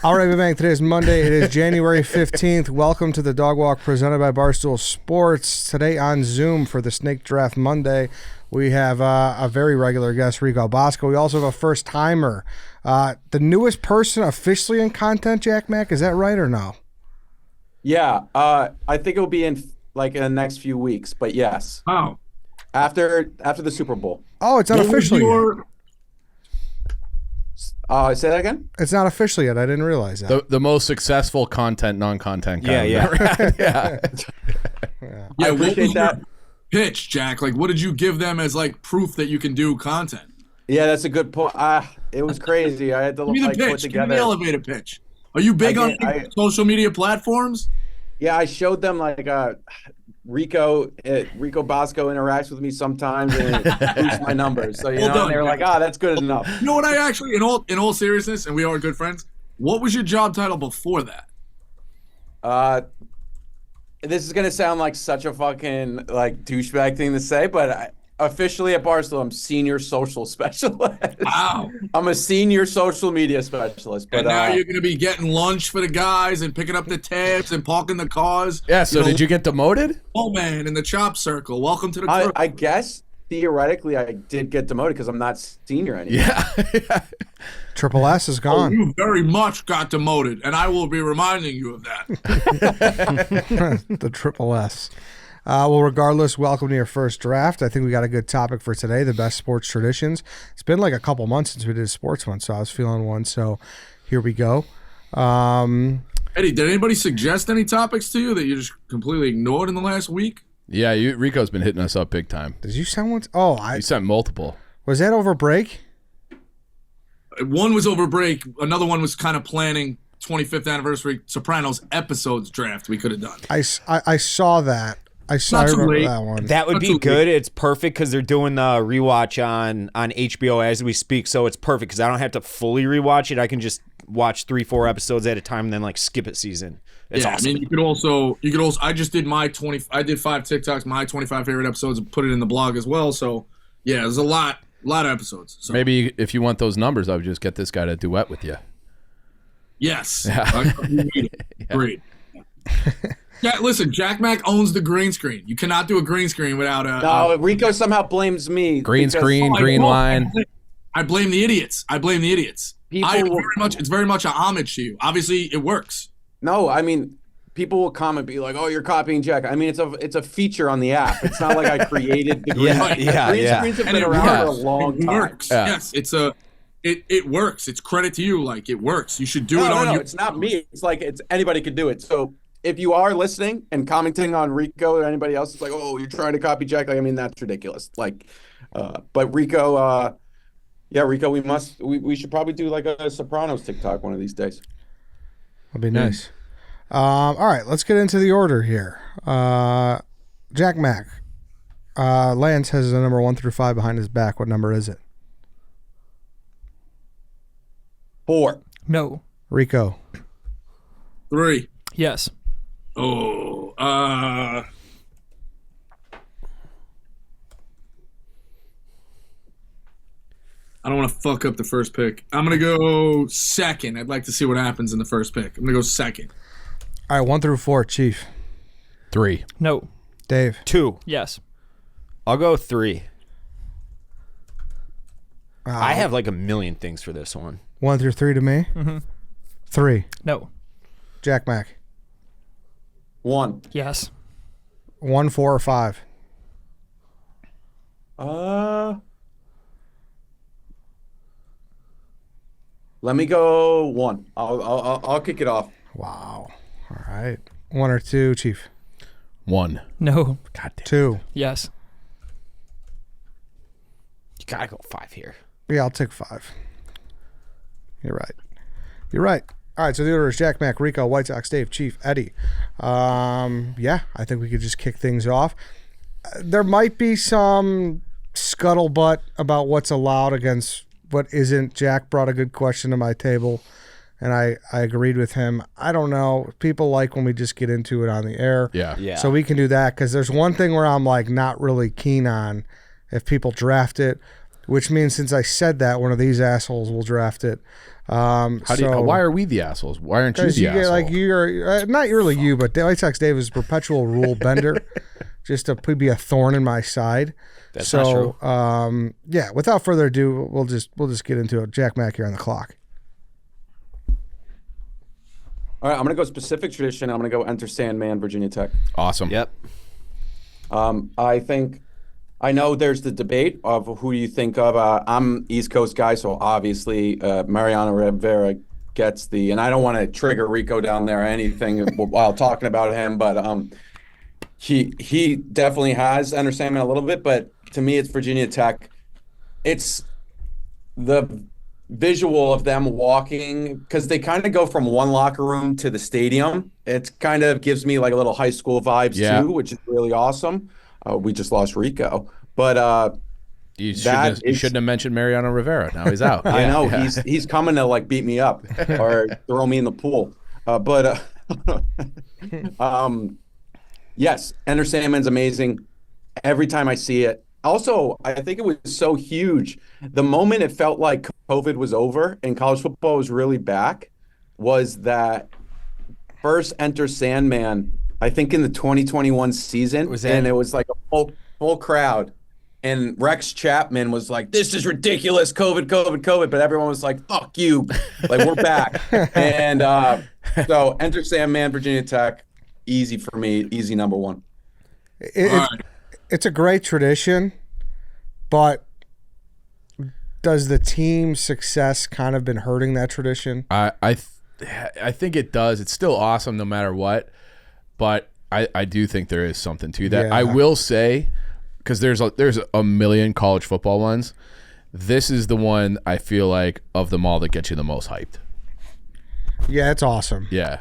All right, Bang. Today is Monday. It is January 15th. Welcome to the Dog Walk presented by Barstool Sports. Today on Zoom for the Snake Draft Monday, we have a very regular guest, Rico Bosco. We also have a first-timer. The newest person officially in content, Jack Mack, is that right or no? Yeah, I think it'll be in the next few weeks, but yes. Oh. After the Super Bowl. Oh, it's not official yet. Say that again? It's not official yet. I didn't realize that. The most successful content, non-content guy. Yeah. I appreciate that. Pitch, Jack. Like, what did you give them as like proof that you can do content? Yeah, that's a good point. It was crazy. I had to Give me the put pitch. together. Give me the elevator pitch. Are you big on social media platforms? Yeah, I showed them Rico Bosco interacts with me sometimes and it boosts my numbers. So and they were like, that's good enough. You know what? I actually, in all seriousness, and we are good friends. What was your job title before that? This is gonna sound like such a fucking douchebag thing to say, but officially at Barstool, I'm senior social specialist. Wow. I'm a senior social media specialist. But and now you're going to be getting lunch for the guys and picking up the tabs and parking the cars. Yeah, so did you get demoted? Oh, man, in the chop circle. Welcome to the crew. I guess, theoretically, I did get demoted because I'm not senior anymore. Yeah. Triple S is gone. You very much got demoted, and I will be reminding you of that. The Triple S. Well, regardless, welcome to your first draft. I think we got a good topic for today, the best sports traditions. It's been like a couple months since we did a sports one, so I was feeling one. So here we go. Eddie, did anybody suggest any topics to you that you just completely ignored in the last week? Yeah, Rico's been hitting us up big time. Did you send one? Oh, you sent multiple. Was that over break? One was over break. Another one was kind of planning 25th anniversary Sopranos episodes draft we could have done. I saw that. I remember that one. That would be good. It's perfect because they're doing the rewatch on HBO as we speak, so it's perfect because I don't have to fully rewatch it. I can just watch 3-4 episodes at a time and then skip it season. It's awesome. I mean, you could also. I just did I did 5 TikToks, my 25 favorite episodes, and put it in the blog as well. So yeah, there's a lot of episodes. So. Maybe if you want those numbers, I would just get this guy to duet with you. Yes. Yeah. Great. Yeah, listen, Jack Mack owns the green screen. You cannot do a green screen without a... No, Rico somehow blames me. Green screen, green line. I blame the idiots. It's very much a homage to you. Obviously, it works. No, I mean, people will comment, be like, "Oh, you're copying Jack." I mean, it's a feature on the app. It's not like I created the green screen. Green screens have been around for a long time. It works. Yeah. Yes, it works. It's credit to you. It works. You should do it on you. No, it's not me. It's anybody could do it. So if you are listening and commenting on Rico or anybody else, it's like, "Oh, you're trying to copy Jack." I mean, that's ridiculous. But Rico, Rico, we should probably do a Sopranos TikTok one of these days. That'd be nice. All right, let's get into the order here. Jack Mack. Lance has the number 1 through 5 behind his back. What number is it? 4. No. Rico. 3. Yes. Oh, I don't want to fuck up the first pick. I'm going to go second. I'd like to see what happens in the first pick. I'm going to go second. All right, 1 through 4, Chief. 3. No. Dave. 2. Yes. I'll go 3. I have a million things for this one. 1 through 3 to me? Mm-hmm. 3. No. Jack Mack. 1. Yes. 1, 4, or 5? Let me go 1. I'll kick it off. Wow. All right. 1 or 2, Chief? 1. No. God damn. 2. Yes. You gotta go 5 here. Yeah, I'll take 5. You're right. All right, so the order is Jack Mack, Rico, White Sox, Dave, Chief, Eddie. I think we could just kick things off. There might be some scuttlebutt about what's allowed against what isn't. Jack brought a good question to my table, and I agreed with him. I don't know. People like when we just get into it on the air. Yeah. So we can do that because there's one thing where I'm not really keen on if people draft it. which means since I said that, one of these assholes will draft it. Why are we the assholes? Why aren't you the asshole? Like you're not really you, but White Sox Dave is a perpetual rule bender, just to be a thorn in my side. That's not true. Yeah. Without further ado, we'll just get into it. Jack Mack here on the clock. All right, I'm gonna go specific tradition. I'm gonna go Enter Sandman, Virginia Tech. Awesome. Yep. I know there's the debate of who do you think of. I'm East Coast guy, so obviously Mariano Rivera gets the, and I don't want to trigger Rico down there or anything while talking about him, but he definitely has Enter Sandman a little bit, but to me it's Virginia Tech. It's the visual of them walking, because they kind of go from one locker room to the stadium. It kind of gives me like a little high school vibes too, which is really awesome. We just lost Rico, but you shouldn't have mentioned Mariano Rivera. Now he's out. I know he's coming to like beat me up or throw me in the pool. Yes, Enter Sandman's amazing. Every time I see it. Also, I think it was so huge. The moment it felt like COVID was over and college football was really back was that first Enter Sandman, I think in the 2021 season, and it was like a full crowd. And Rex Chapman was like, "This is ridiculous, COVID," but everyone was like, "Fuck you, like we're back." And so Enter Sandman, Virginia Tech, easy for me, easy number one. It's a great tradition, but does the team's success kind of been hurting that tradition? I think it does. It's still awesome no matter what, but I do think there is something to that. Yeah. I will say, because there's a million college football ones, this is the one I feel like of them all that gets you the most hyped. Yeah, it's awesome. Yeah.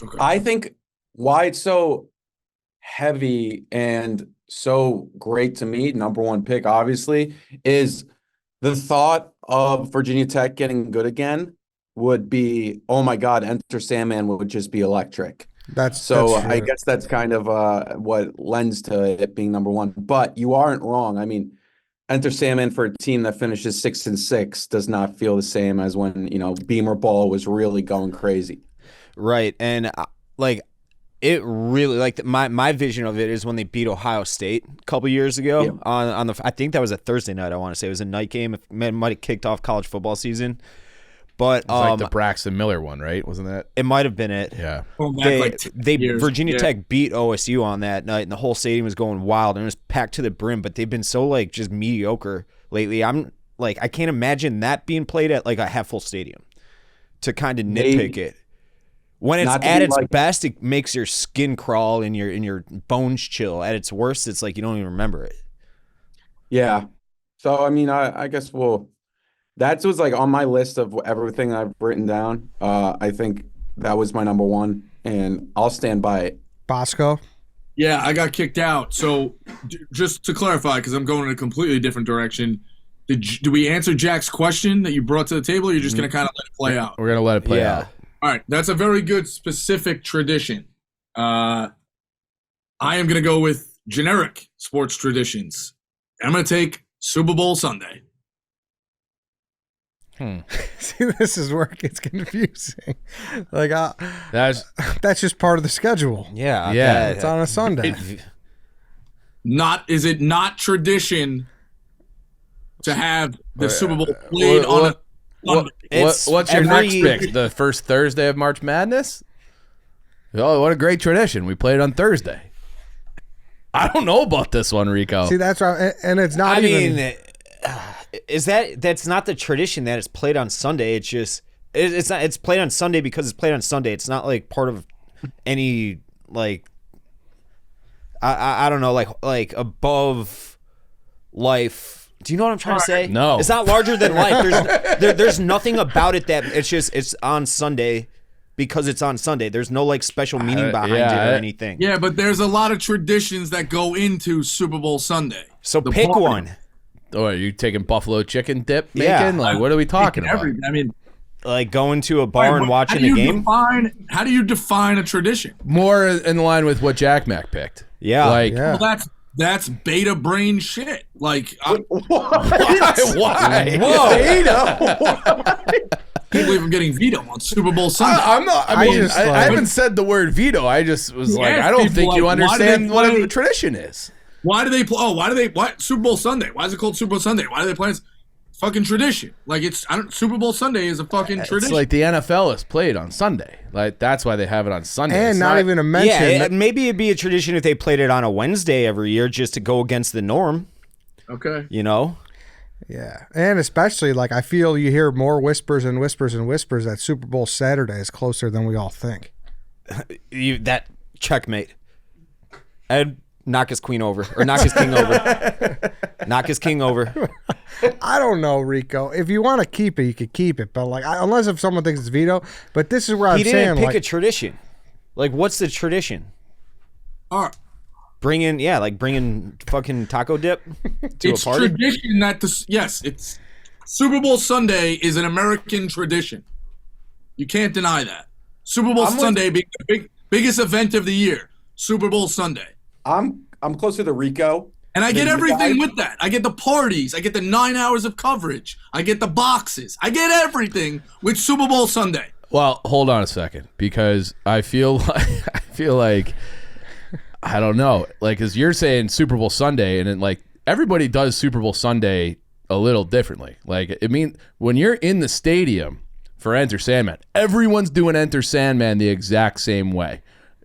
Okay. I think why it's so heavy and so great to me, number one pick obviously, is the thought of Virginia Tech getting good again would be, oh my God, Enter Sandman would just be electric. That's I guess that's kind of what lends to it being number one. But you aren't wrong. I mean, Enter Sandman for a team that finishes 6-6 does not feel the same as when, Beamer Ball was really going crazy. Right. And it really, my vision of it is when they beat Ohio State a couple years ago on the, I think that was a Thursday night. I want to say it was a night game. It might have kicked off college football season, but it was like the Braxton Miller one, right? Wasn't that? It might have been it. Yeah. Virginia Tech beat OSU on that night, and the whole stadium was going wild, and it was packed to the brim. But they've been so just mediocre lately. I can't imagine that being played at a half full stadium to kind of nitpick it. When it's at its best, it makes your skin crawl and your bones chill. At its worst, it's like you don't even remember it. Yeah. So, I mean, I guess that was on my list of everything I've written down. I think that was my number one, and I'll stand by it. Bosco? Yeah, I got kicked out. So, just to clarify, because I'm going in a completely different direction, do we answer Jack's question that you brought to the table, or you're just going to kind of let it play out? We're going to let it play out. All right, that's a very good specific tradition. I am going to go with generic sports traditions. I'm going to take Super Bowl Sunday. See, this is where it gets confusing. That's just part of the schedule. Yeah. It's on a Sunday. Is it not tradition to have the Super Bowl played on a Sunday? What's your next pick? The first Thursday of March Madness? Oh, what a great tradition. We played on Thursday. I don't know about this one, Rico. See, that's right. And it's not that's not the tradition that it's played on Sunday. It's just it's played on Sunday because it's played on Sunday. It's not part of any I don't know like above life. Do you know what I'm trying to say? No. It's not larger than life. There's nothing about it that it's on Sunday because it's on Sunday. There's no special meaning behind it or anything. Yeah, but there's a lot of traditions that go into Super Bowl Sunday. So pick one. Oh, are you taking buffalo chicken dip making? Yeah. What are we talking about? I mean, going to a bar and watching a game? How do you define a tradition? More in line with what Jack Mack picked. Yeah. Well, That's beta brain shit. Like, Why? Whoa. can't believe I'm getting veto on Super Bowl Sunday. I'm not. I mean, I haven't said the word veto. I just was like, I don't think you understand what a tradition is. Why do they play? Oh, why Super Bowl Sunday? Why is it called Super Bowl Sunday? Why do they play it? Fucking tradition. Like Super Bowl Sunday is a fucking tradition. It's like the NFL is played on Sunday. Like that's why they have it on Sunday. And not even a mention. Yeah, maybe it'd be a tradition if they played it on a Wednesday every year just to go against the norm. Okay. You know? Yeah, and especially like I feel you hear more whispers and whispers and whispers that Super Bowl Saturday is closer than we all think. That checkmate. Ed, knock his queen over or knock his king over. Knock his king over. I don't know, Rico. If you want to keep it, you could keep it. But like, unless if someone thinks it's veto. But this is where I'm saying, he didn't pick like, a tradition. Like, what's the tradition? All right. Bringing fucking taco dip to a party. It's tradition that it's Super Bowl Sunday is an American tradition. You can't deny that. Super Bowl Sunday being the biggest event of the year. Super Bowl Sunday. I'm closer to Rico. And I get everything with that. I get the parties. I get the 9 hours of coverage. I get the boxes. I get everything with Super Bowl Sunday. Well, hold on a second, because I feel like I don't know, like as you're saying Super Bowl Sunday, and then like everybody does Super Bowl Sunday a little differently. Like it mean when you're in the stadium for Enter Sandman, everyone's doing Enter Sandman the exact same way.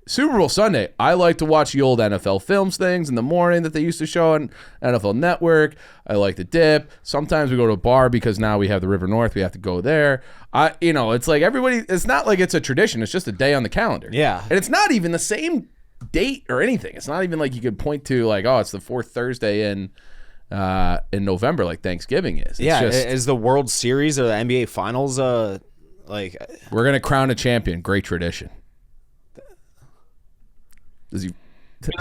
Super Bowl Sunday, I like to watch the old NFL Films things in the morning that they used to show on NFL Network. I like to dip. Sometimes we go to a bar because now we have the River North. We have to go there. It's like everybody, it's not like it's a tradition. It's just a day on the calendar. Yeah. And it's not even the same date or anything. It's not even like you could point to like, oh, it's the fourth Thursday in November like Thanksgiving is. It's just, is the World Series or the NBA Finals like we're going to crown a champion. Great tradition. The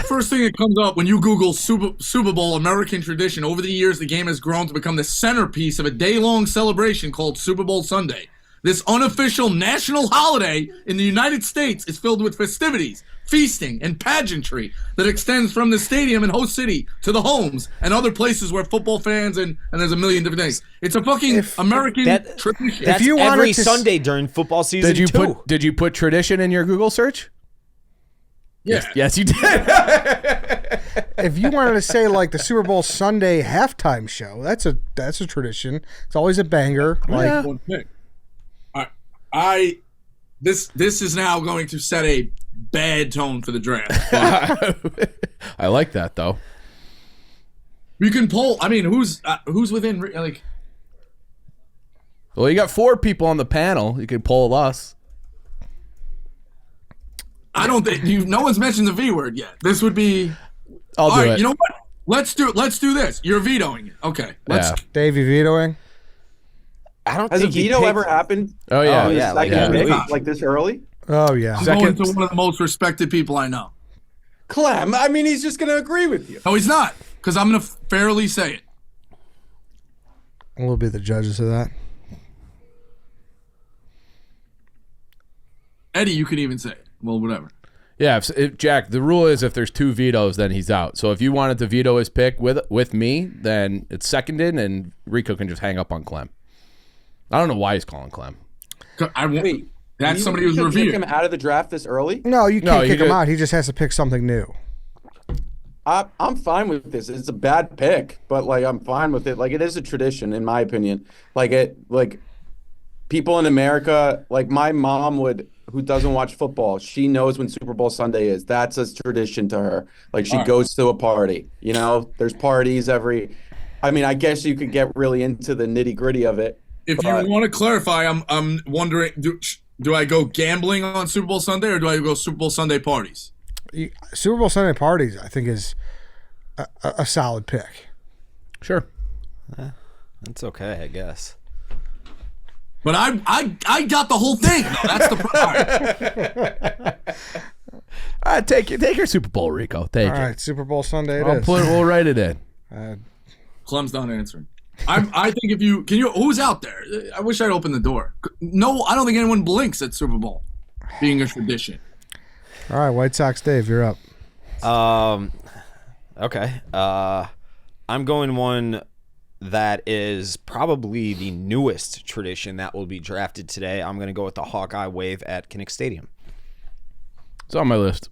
first thing that comes up when you Google Super Bowl American tradition, over the years the game has grown to become the centerpiece of a day-long celebration called Super Bowl Sunday. This unofficial national holiday in the United States is filled with festivities, feasting, and pageantry that extends from the stadium in host city to the homes and other places where football fans and there's a million different things. It's a fucking American tradition. That's every Sunday during football season. Did you put tradition in your Google search? Yeah. Yes, you did. If you wanted to say like the Super Bowl Sunday halftime show, that's a tradition. It's always a banger. Like, One thing. This is now going to set a bad tone for the draft. I like that though. You can poll. I mean, who's within like? Well, you got 4 people on the panel. You can poll us. I don't think no one's mentioned the V word yet. This would be. I'll do it. You know what? Let's do this. You're vetoing it. Okay. Dave, you vetoing? I don't Has think a veto ever happened? Oh yeah, Like this early? Oh yeah. I'm going to one of the most respected people I know. Clem, I mean, he's just going to agree with you. No, he's not, because I'm going to fairly say it. We'll be the judges of that. Eddie, you can even say it. Well, whatever. Yeah, Jack, the rule is if there's 2 vetoes, then he's out. So if you wanted to veto his pick with me, then it's seconded, and Rico can just hang up on Clem. I don't know why he's calling Clem. Wait, that's somebody who's reviewed. Kick him out of the draft this early? No, you can't kick him out. He just has to pick something new. I'm fine with this. It's a bad pick, but like I'm fine with it. Like it is a tradition, in my opinion. Like people in America, like my mom who doesn't watch football, she knows when Super Bowl Sunday is. That's a tradition to her. Like she goes to a party. You know, there's parties I mean, I guess you could get really into the nitty gritty of it. If you want to clarify, I'm wondering, do I go gambling on Super Bowl Sunday or do I go Super Bowl Sunday parties? Super Bowl Sunday parties, I think, is a solid pick. Sure. That's okay, I guess. But I got the whole thing. No, that's the problem. Take your Super Bowl, Rico. Take it. All right, Super Bowl Sunday We'll write it in. Clem's not answering. I think who's out there? I wish I'd open the door. No, I don't think anyone blinks at Super Bowl being a tradition. All right, White Sox Dave, you're up. Okay. I'm going one that is probably the newest tradition that will be drafted today. I'm going to go with the Hawkeye Wave at Kinnick Stadium. It's on my list.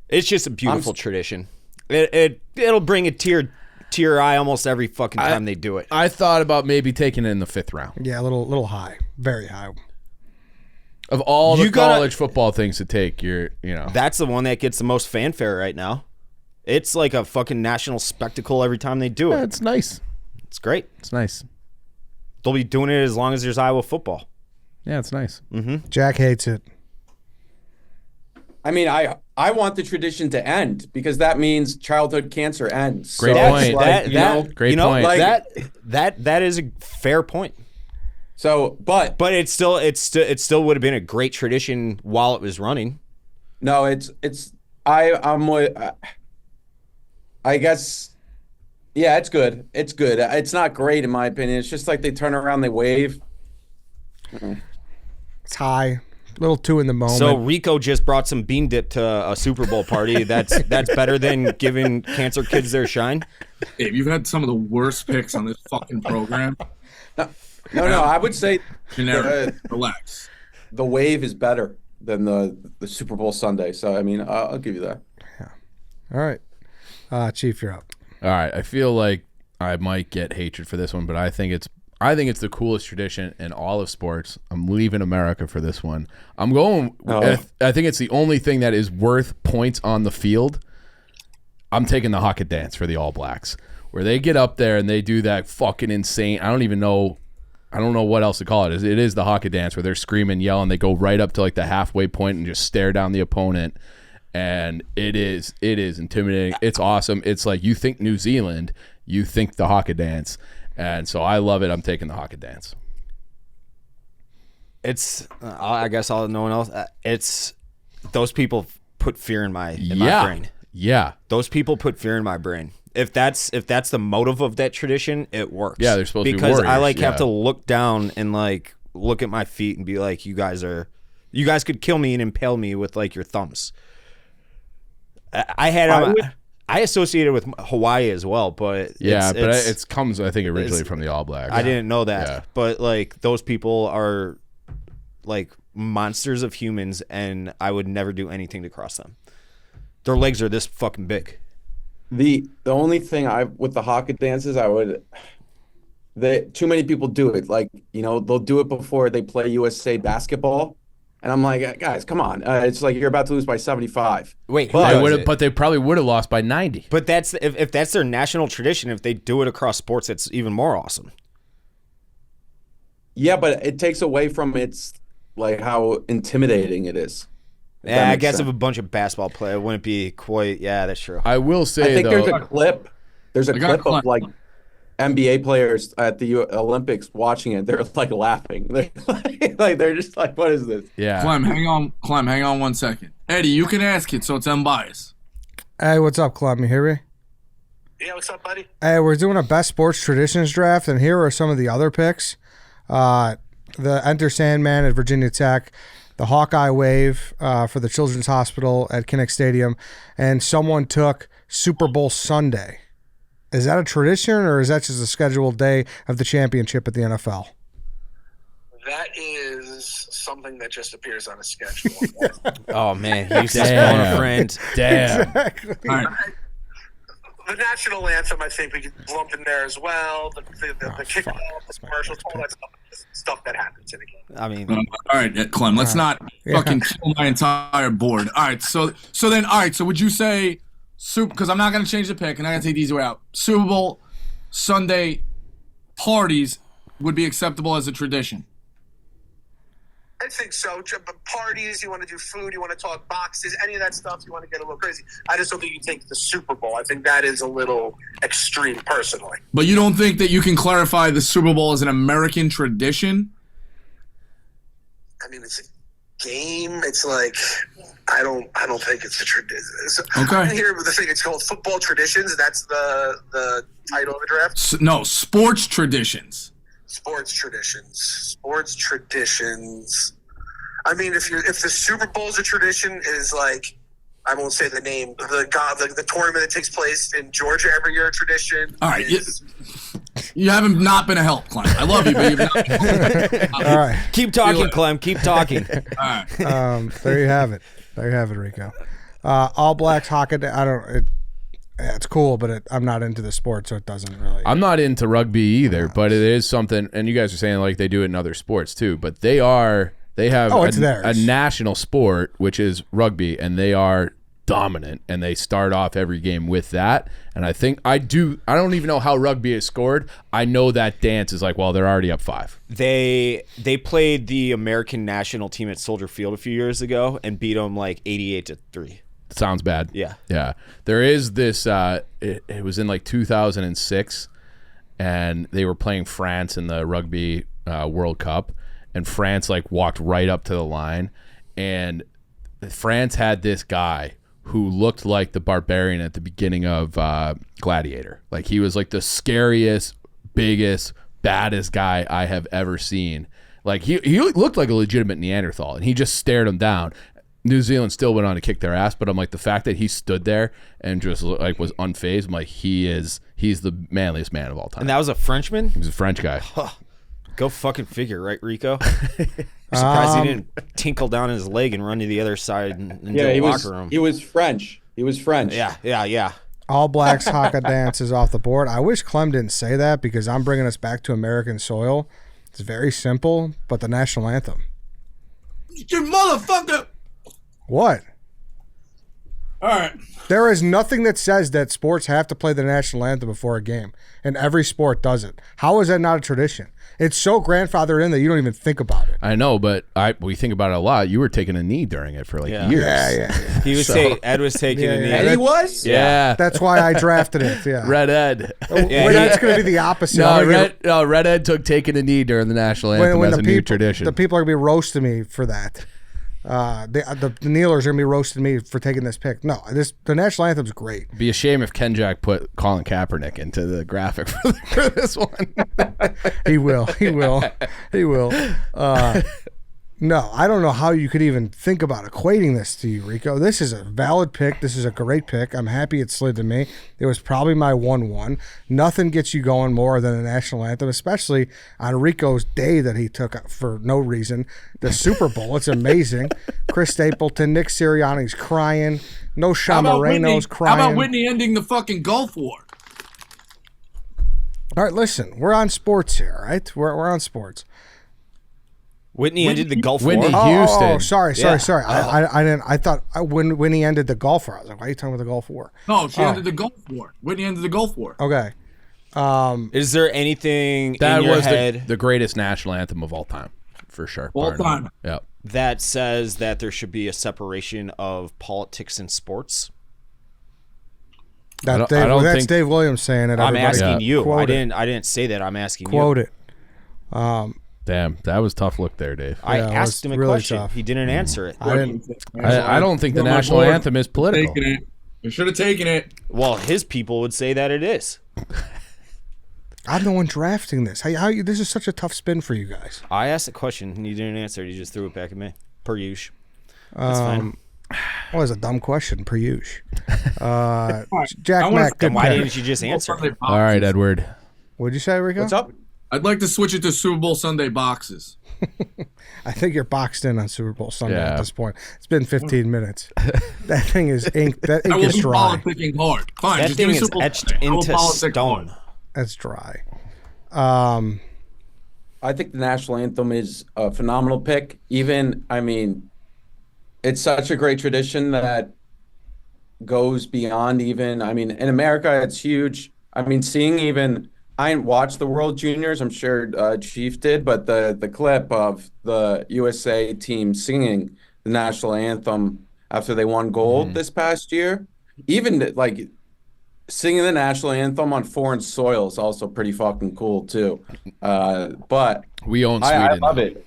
It's just a beautiful tradition. It'll bring a tear to your eye almost every fucking time they do it. I thought about maybe taking it in the 5th round. Yeah, a little high, very high. Of all the college football things to take, that's the one that gets the most fanfare right now. It's like a fucking national spectacle every time they do it. Yeah, it's nice. It's great. It's nice. They'll be doing it as long as there's Iowa football. Yeah, it's nice. Mm-hmm. Jack hates it. I mean, I want the tradition to end because that means childhood cancer ends. Great point. Great point. Like, that is a fair point. So, but it still would have been a great tradition while it was running. No, I guess, yeah, it's good. It's good. It's not great in my opinion. It's just like they turn around, they wave. It's high, a little too in the moment. So Rico just brought some bean dip to a Super Bowl party. That's better than giving cancer kids their shine. Dave, you've had some of the worst picks on this fucking program. No, I would say generic. Relax. The wave is better than the Super Bowl Sunday. So I mean, I'll give you that. Yeah. All right. Chief, you're up. All right. I feel like I might get hatred for this one, but I think it's the coolest tradition in all of sports. I'm leaving America for this one. I'm going. I think it's the only thing that is worth points on the field. I'm taking the Haka dance for the All Blacks, where they get up there and they do that fucking insane. I don't know what else to call it. It is the Haka dance where they're screaming, yelling. They go right up to like the halfway point and just stare down the opponent. And it is intimidating. It's awesome. It's like you think New Zealand, you think the Haka dance. And so I love it. I'm taking the Haka dance. It's, I guess no one else. It's those people put fear in my brain. Yeah. Those people put fear in my brain. If that's the motive of that tradition, it works. Yeah, they're supposed to be because warriors. I have to look down and like look at my feet and be like, you guys could kill me and impale me with like your thumbs. I associated with Hawaii as well, but it comes I think originally from the All Blacks. I didn't know that, but like those people are like monsters of humans, and I would never do anything to cross them. Their legs are this fucking big. The only thing with the Haka dances, too many people do it. Like, they'll do it before they play USA basketball. And I'm like, guys, come on. It's like you're about to lose by 75. Wait, but they probably would have lost by 90. But that's if that's their national tradition, if they do it across sports, it's even more awesome. Yeah, but it takes away from its like how intimidating it is. Yeah, I guess if a bunch of basketball players wouldn't be quite. Yeah, that's true. I will say, I think though, there's a clip. There's a clip of like NBA players at the Olympics watching it. They're like laughing. They're just like, what is this? Yeah. Clem, hang on 1 second. Eddie, you can ask it, so it's unbiased. Hey, what's up, Clem? You hear me? Yeah, what's up, buddy? Hey, we're doing a best sports traditions draft, and here are some of the other picks. The Enter Sandman at Virginia Tech, the Hawkeye Wave for the Children's Hospital at Kinnick Stadium, and someone took Super Bowl Sunday. Is that a tradition, or is that just a scheduled day of the championship at the NFL? That is something that just appears on a schedule. Oh, man. He's just phone a friend. Damn. Exactly. All right. The national anthem, I think we can lump in there as well. The kickoff, the commercials, all that stuff that happens in a game. I mean, all right, Clem, let's not fucking kill my entire board. All right, so would you say, because I'm not going to change the pick, and I'm going to take these out. Super Bowl Sunday parties would be acceptable as a tradition. I think so. But parties, you want to do food, you want to talk boxes, any of that stuff, you want to get a little crazy. I just don't think you take the Super Bowl. I think that is a little extreme, personally. But you don't think that you can clarify the Super Bowl as an American tradition? I mean, it's a game. It's like I don't think it's a tradition. Okay. Here, the thing it's called football traditions. That's the title of the draft. No, sports traditions. Sports traditions. I mean, if the Super Bowl's a tradition, is like I won't say the name. The tournament that takes place in Georgia every year, a tradition. All right, you haven't not been a help, Clem. I love you, but you've not. All right. Keep talking, Clem. Keep talking. All right. There you have it. There you have it, Rico. All Blacks hockey. It's cool, but I'm not into the sport, so it doesn't really. I'm not into rugby either, but it is something. And you guys are saying like they do it in other sports too, but they have a national sport, which is rugby, and they are dominant, and they start off every game with that. And I don't even know how rugby is scored. I know that dance is like, well, they're already up 5. They played the American national team at Soldier Field a few years ago and beat them like 88-3. Sounds bad. Yeah. There is this. It was in like 2006, and they were playing France in the rugby World Cup, and France like walked right up to the line, and France had this guy who looked like the barbarian at the beginning of Gladiator. Like he was like the scariest, biggest, baddest guy I have ever seen. Like he looked like a legitimate Neanderthal, and he just stared him down. New Zealand still went on to kick their ass, but I'm like, the fact that he stood there and just like was unfazed, I'm like, he's the manliest man of all time. And that was a Frenchman? He was a French guy. Go fucking figure, right, Rico? I'm surprised he didn't tinkle down his leg and run to the other side and into the locker room. He was French. Yeah. All Blacks hockey dance is off the board. I wish Clem didn't say that because I'm bringing us back to American soil. It's very simple, but the national anthem. You motherfucker! What? All right. There is nothing that says that sports have to play the national anthem before a game, and every sport does it. How is that not a tradition? It's so grandfathered in that you don't even think about it. I know, but we think about it a lot. You were taking a knee during it for like years. Yeah. He was Ed was taking a knee. And he was? Yeah. That's why I drafted it. Yeah. Red Ed. That's going to be the opposite. Red Ed took taking a knee during the national anthem as a new tradition. The people are going to be roasting me for that. The kneelers are going to be roasting me for taking this pick. No, the national anthem's great. It'd be a shame if Ken Jack put Colin Kaepernick into the graphic for this one. He will. No, I don't know how you could even think about equating this to you, Rico. This is a valid pick. This is a great pick. I'm happy it slid to me. It was probably my 1-1. Nothing gets you going more than a national anthem, especially on Rico's day that he took for no reason. The Super Bowl, it's amazing. Chris Stapleton, Nick Sirianni's crying. No Sean Moreno's crying. How about Whitney ending the fucking Gulf War? All right, listen. We're on sports here, right? We're on sports. Whitney ended the Gulf War. Whitney Oh, Houston. sorry. I didn't. I thought when he ended the Gulf War, I was like, why are you talking about the Gulf War? No, she ended the Gulf War. Whitney ended the Gulf War. Okay. Is there anything That in your was head the greatest national anthem of all time, for sure. All time. Yeah. that says that there should be a separation of politics and sports? That's think Dave Williams saying it. I'm Everybody asking you. quote I didn't say that. I'm asking Quote you. it. Damn, that was a tough look there, Dave. I Yeah, it asked was him a really question. tough. He didn't answer it. I don't think the national anthem is political. Taken it. You should have taken it. Well, his people would say that it is. I'm the one drafting this. This is such a tough spin for you guys. I asked a question and you didn't answer it. You just threw it back at me. Per usual. That's fine. Well, it's a dumb question, per usual. Jack Mack, good Why pick. didn't you just answer it? All right, Edward. What'd you say, Rico? What's up? I'd like to switch it to Super Bowl Sunday boxes. I think you're boxed in on Super Bowl Sunday Yeah. at this point. It's been 15 minutes. That thing is ink. That I ink will is be dry. politicking hard. Fine, That just give thing me is Super Bowl etched Sunday. I will into politic stone. hard. That's dry. I think the national anthem is a phenomenal pick. It's such a great tradition that goes beyond even, in America, it's huge. Seeing even, I didn't watch the World Juniors, I'm sure Chief did, but the clip of the USA team singing the national anthem after they won gold this past year, even like singing the national anthem on foreign soil is also pretty fucking cool too. But We own Sweden. I love it.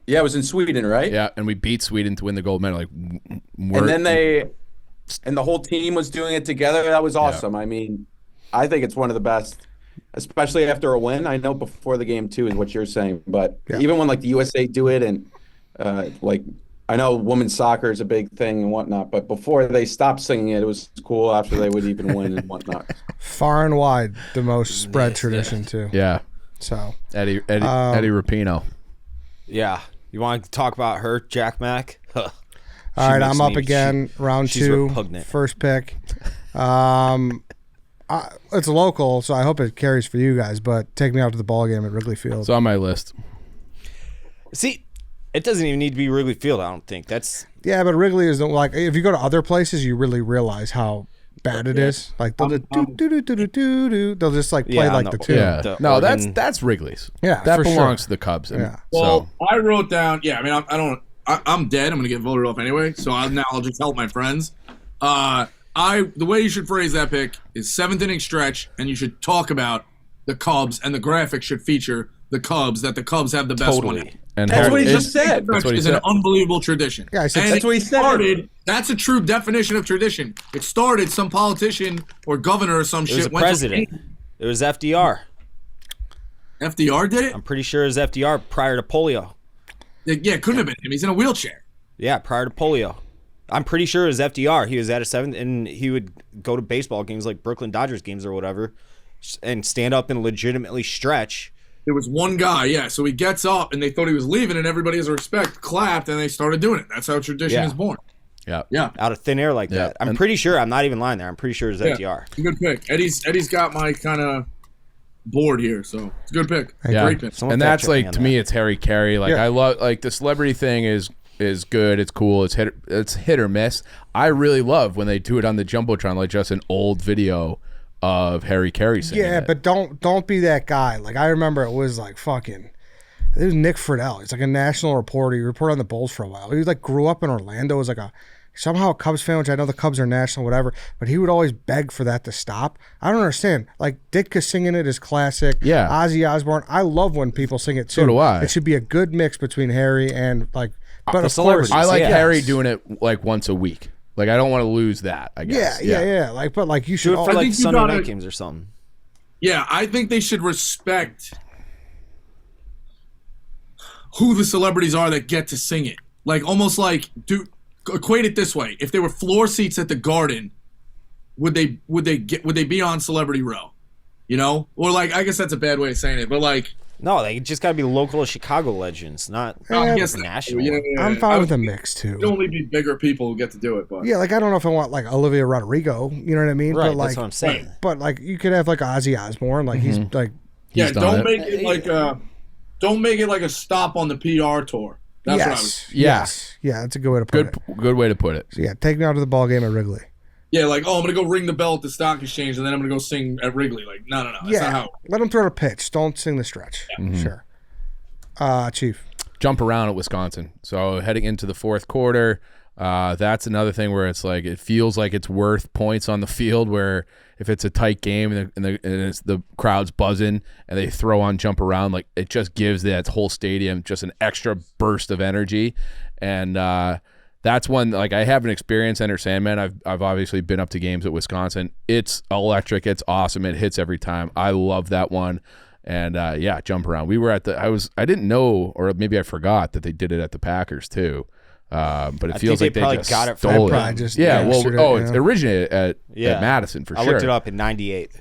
Yeah, it was in Sweden, right? Yeah, and we beat Sweden to win the gold medal. And then the whole team was doing it together. That was awesome. I think it's one of the best, especially after a win. I know before the game too is what you're saying, but even when like the USA do it and I know women's soccer is a big thing and whatnot, but before they stopped singing it, it was cool. After they would even win and whatnot. Far and wide, the most spread tradition too. Yeah. So Eddie Rapinoe. Yeah. You want to talk about her, Jack Mack? Huh. All right, I'm up again. Round she's 2, repugnant. first pick. It's local, so I hope it carries for you guys. But take me out to the ball game at Wrigley Field. It's on my list. See, it doesn't even need to be Wrigley Field, I don't think. That's Yeah, but Wrigley is like, if you go to other places, you really realize how bad it is. Like they'll just they'll just like play like the tune. Yeah. The No, organ. that's Wrigley's. Yeah, that for belongs sure. to the Cubs. Yeah. Well, I wrote down. Yeah, I mean, I'm dead. I'm gonna get voted off anyway. So I'll just help my friends. The way you should phrase that pick is 7th inning stretch, and you should talk about the Cubs, and the graphic should feature the Cubs, that the Cubs have the best one. And That's what he just said. That's what he Is said. an unbelievable tradition. Yeah, I said And that's what he said. That's a true definition of tradition. It started some politician or governor or some It shit. was a went to- president. It was FDR. FDR did it? I'm pretty sure it was FDR prior to polio. Yeah, it couldn't have been him. He's in a wheelchair. Yeah, prior to polio. I'm pretty sure it was FDR. He was at a 7th, and he would go to baseball games like Brooklyn Dodgers games or whatever and stand up and legitimately stretch. There was one guy, yeah. So he gets up, and they thought he was leaving, and everybody, as a respect, clapped, and they started doing it. That's how tradition Yeah. is born. Yeah. Yeah. Out of thin air like Yeah, that. I'm and- pretty sure. I'm not even lying there. I'm pretty sure it was FDR. It's a good pick. Eddie's got my kind of board here, so it's a good pick. Yeah. Great pick. Someone And fact that's check me like, on to that. me, it's Harry Carey. Like, Yeah. I love, like, the celebrity thing is good. It's cool. It's hit or miss. I really love when they do it on the Jumbotron, like just an old video of Harry Carey singing Yeah, it. but don't be that guy. Like I remember it was like fucking. It was Nick Friedel. He's like a national reporter. He reported on the Bulls for a while. He was like grew up in Orlando. Was like somehow a Cubs fan, which I know the Cubs are national, whatever. But he would always beg for that to stop. I don't understand. Like Ditka singing it is classic. Yeah. Ozzy Osbourne. I love when people sing it too. So do I. It should be a good mix between Harry and like. But the of celebrities. course, I like Yeah. Harry doing it like once a week. Like, I don't want to lose that, I guess. yeah. Like, but like you Do should. it for I like think you Sunday gotta- night games or something. Yeah, I think they should respect who the celebrities are that get to sing it. Like, almost like, equate it this way: if there were floor seats at the Garden, would they be on Celebrity Row? You know, or like, I guess that's a bad way of saying it, but like, No, they just got to be local Chicago legends, not I guess national. I'm fine with a mix too. It'd only be bigger people who get to do it, but Yeah, like I don't know if I want like Olivia Rodrigo, you know what I mean? Right, but like, that's what I'm saying. But like you could have like Ozzy Osbourne, like he's like yeah, He's done don't it. make it like a stop on the PR tour. That's what I was. yes, yeah, that's a good way to put it. Good way to put it. So yeah, take me out to the ball game at Wrigley. Yeah, like, oh, I'm gonna go ring the bell at the stock exchange, and then I'm gonna go sing at Wrigley. Like, no, that's not Yeah, how. let him throw a pitch. Don't sing the stretch. Sure. Chief. Jump around at Wisconsin. So heading into the fourth quarter, that's another thing where it's like it feels like it's worth points on the field. Where if it's a tight game and the crowd's buzzing and they throw on jump around, like it just gives that whole stadium just an extra burst of energy. And that's one, like, I haven't experienced Enter Sandman. I've obviously been up to games at Wisconsin. It's electric. It's awesome. It hits every time. I love that one. And yeah, jump around. We were at I didn't know, or maybe I forgot that they did it at the Packers too. But it feels think like they they probably just got it from stole Probably it. just Yeah, well, mastered it, it yeah. originated at Madison for I sure. looked it up in '98.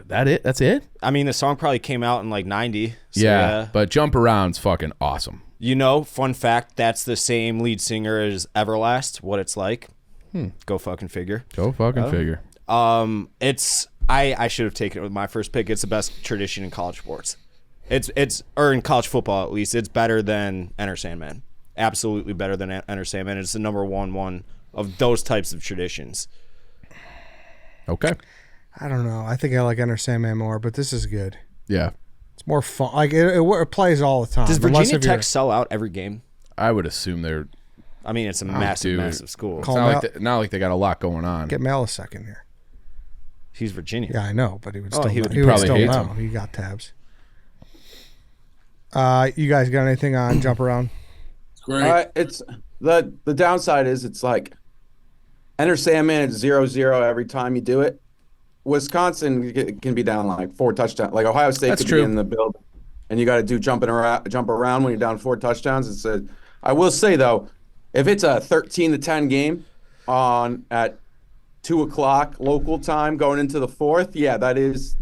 That's it. I mean, the song probably came out in like '90. So Yeah, but jump around's fucking awesome. You know, fun fact, that's the same lead singer as Everlast, What It's Like. Go fucking figure. Go fucking figure. It's I should have taken it with my first pick. It's the best tradition in college sports. It's or in college football at least. It's better than Enter Sandman. Absolutely better than Enter Sandman. It's the number one of those types of traditions. Okay. I don't know. I think I like Enter Sandman more, but this is good. Yeah, It's more fun. Like it plays all the time. Does unless Virginia if you're- Tech sell out every game? I would assume they're. I mean, it's a massive, dude. massive school. Call- Not like they got a lot going on. Get Mel a second here? He's Virginia. Yeah, I know, but he would still. he would probably still hates know. him. He got tabs. You guys got anything on jump around? It's great. It's the downside is it's like Enter Sandman at 0-0 every time you do it. Wisconsin can be down like 4 touchdowns. Like Ohio State That's could true. be in the build, and you got to do jump around when you're down 4 touchdowns. I will say though, if it's a 13-10 game at 2:00 local time going into the fourth, yeah, that is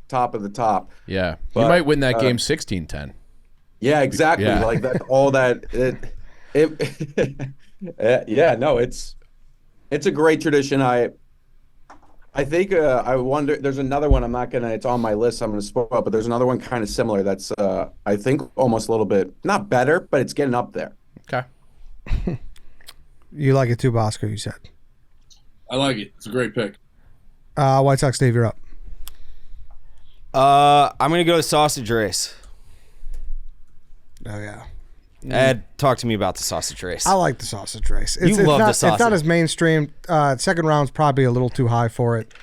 top of the top. Yeah, But, you might win that game 16-10. Yeah, exactly. Yeah. Like that, all that. Yeah, no, it's a great tradition. I think I wonder. There's another one. I'm not gonna. It's on my list. I'm gonna spoil it, but there's another one kind of similar. That's I think almost a little bit not better, but it's getting up there. Okay. You like it too, Bosco, you said. I like it. It's a great pick. White Sox, Dave, you're up. I'm going to go to sausage race. Oh, yeah. Ed, talk to me about the sausage race. I like the sausage race. You love not, the sausage. It's not as mainstream. Second round's probably a little too high for it.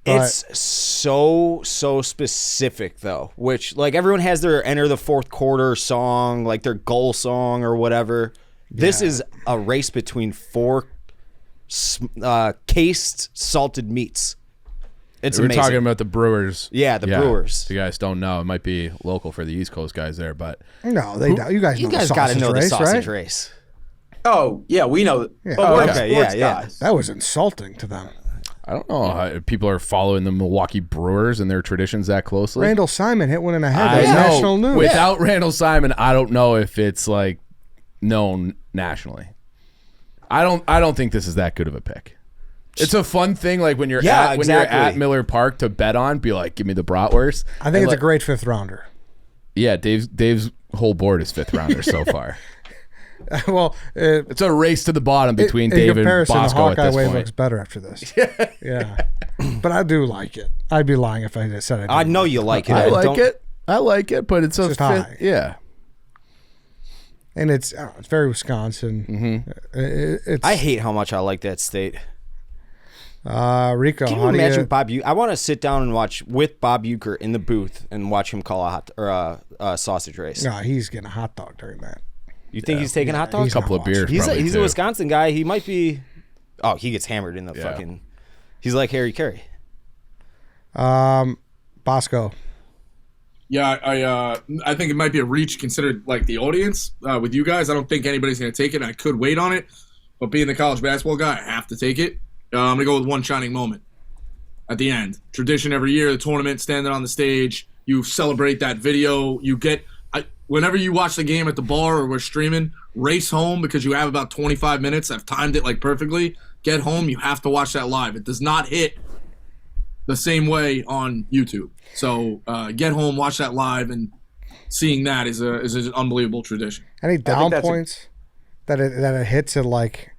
But It's so specific, though, which, like, everyone has their enter the fourth quarter song, like their goal song or whatever. This is a race between 4 cased salted meats. It's We're amazing. talking about the Brewers. Yeah, the Brewers. If you guys don't know, it might be local for the East Coast guys there, but no, they don't. You guys know got to know the sausage right? race. Oh yeah, we know. Yeah. But we're Okay, sports yeah. guys. That was insulting to them. I don't know how people are following the Milwaukee Brewers and their traditions that closely. Randall Simon hit one in the head. I That was know. national news. Without Randall Simon, I don't know if it's like known nationally. I don't think this is that good of a pick. It's a fun thing, like when you're exactly. at Miller Park to bet on. Be like, give me the bratwurst. I think it's a great 5th rounder. Yeah, Dave's whole board is 5th rounder so far. Well, It's a race to the bottom between in Dave and comparison, Bosco the at Hawkeye this wave point. looks better after this. Yeah. But I do like it. I'd be lying if I just said I didn't. I know you like it. I Ed. like Don't- it. I like it, but it's a just 5th. high. Yeah. And it's very Wisconsin. It's I hate how much I like that state. Rico. Can you how do imagine Bob? I want to sit down and watch with Bob Uecker in the booth and watch him call a sausage race. No, he's getting a hot dog during that. You think he's taking hot dogs? he's A couple not of beers. He's probably, a too. Wisconsin guy. He might be. Oh, he gets hammered in the Yeah. fucking. He's like Harry Carey. Bosco. Yeah, I think it might be a reach considered like the audience with you guys. I don't think anybody's going to take it. I could wait on it, but being the college basketball guy, I have to take it. I'm going to go with one shining moment at the end. Tradition every year, the tournament, standing on the stage, you celebrate that video. You get whenever you watch the game at the bar or we're streaming, race home because you have about 25 minutes. I've timed it like perfectly. Get home, you have to watch that live. It does not hit the same way on YouTube. So get home, watch that live, and seeing that is an unbelievable tradition. Any down that's points that it hits at like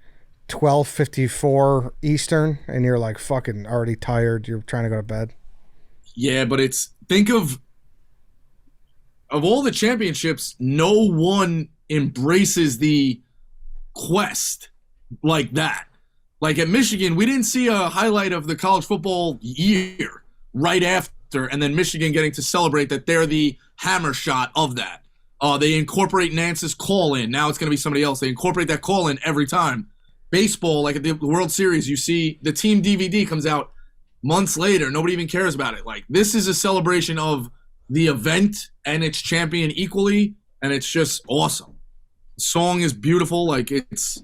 12:54 Eastern, and you're like fucking already tired. You're trying to go to bed. Yeah, but think of all the championships, no one embraces the quest like that. Like at Michigan, we didn't see a highlight of the college football year right after, and then Michigan getting to celebrate that they're the hammer shot of that. They incorporate Nance's call in. Now it's going to be somebody else. They incorporate that call in every time. Baseball, like at the World Series, you see the team DVD comes out months later. Nobody even cares about it. Like this is a celebration of the event and its champion equally, and it's just awesome. The song is beautiful. Like it's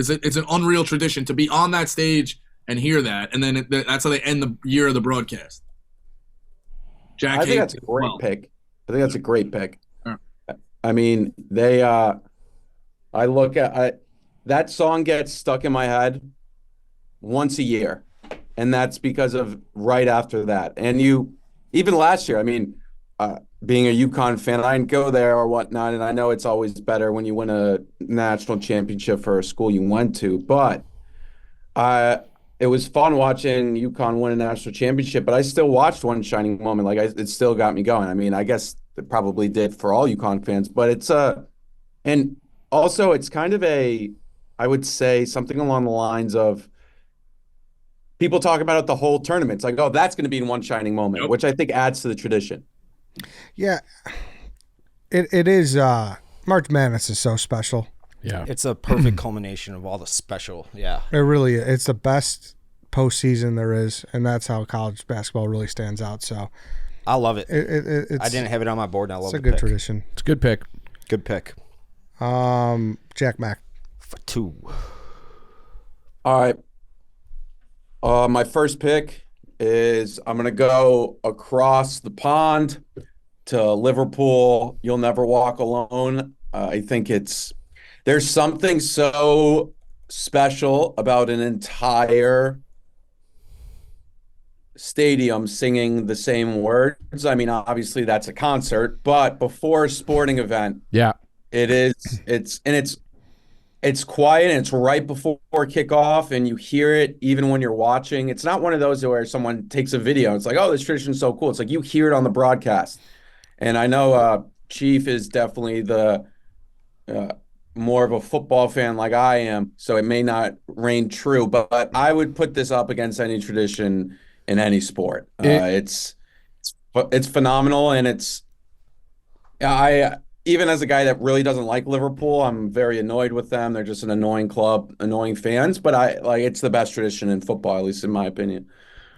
an unreal tradition to be on that stage and hear that, and then that's how they end the year of the broadcast. Jack, I think that's a great pick. I think that's a great pick. Yeah. I mean, I look at that song gets stuck in my head once a year, and that's because of right after that. And even last year, I mean, being a UConn fan, I didn't go there or whatnot, and I know it's always better when you win a national championship for a school you went to, but it was fun watching UConn win a national championship, but I still watched One Shining Moment. Like it still got me going. I mean, I guess it probably did for all UConn fans, but and also it's kind of I would say something along the lines of people talk about it the whole tournament. It's like, oh, that's going to be in One Shining Moment, Yep. which I think adds to the tradition. Yeah, it is. March Madness is so special. Yeah. It's a perfect culmination of all the special. Yeah. It really is. It's the best postseason there is, and that's how college basketball really stands out. So I love it. it's, I didn't have it on my board, and I love It's a the good pick. tradition. It's a good pick. Good pick. Jack Mack. for 2. All right. My first pick is I'm going to go across the pond to Liverpool. You'll Never Walk Alone. I think there's something so special about an entire stadium singing the same words. I mean, obviously that's a concert, but before a sporting event, Yeah. it's quiet and it's right before kickoff and you hear it even when you're watching. It's not one of those where someone takes a video. It's like, oh, this tradition's so cool. It's like you hear it on the broadcast. And I know Chief is definitely the more of a football fan like I am, so it may not reign true, but I would put this up against any tradition in any sport. It's phenomenal, and I even as a guy that really doesn't like Liverpool, I'm very annoyed with them. They're just an annoying club, annoying fans, but it's the best tradition in football, at least in my opinion.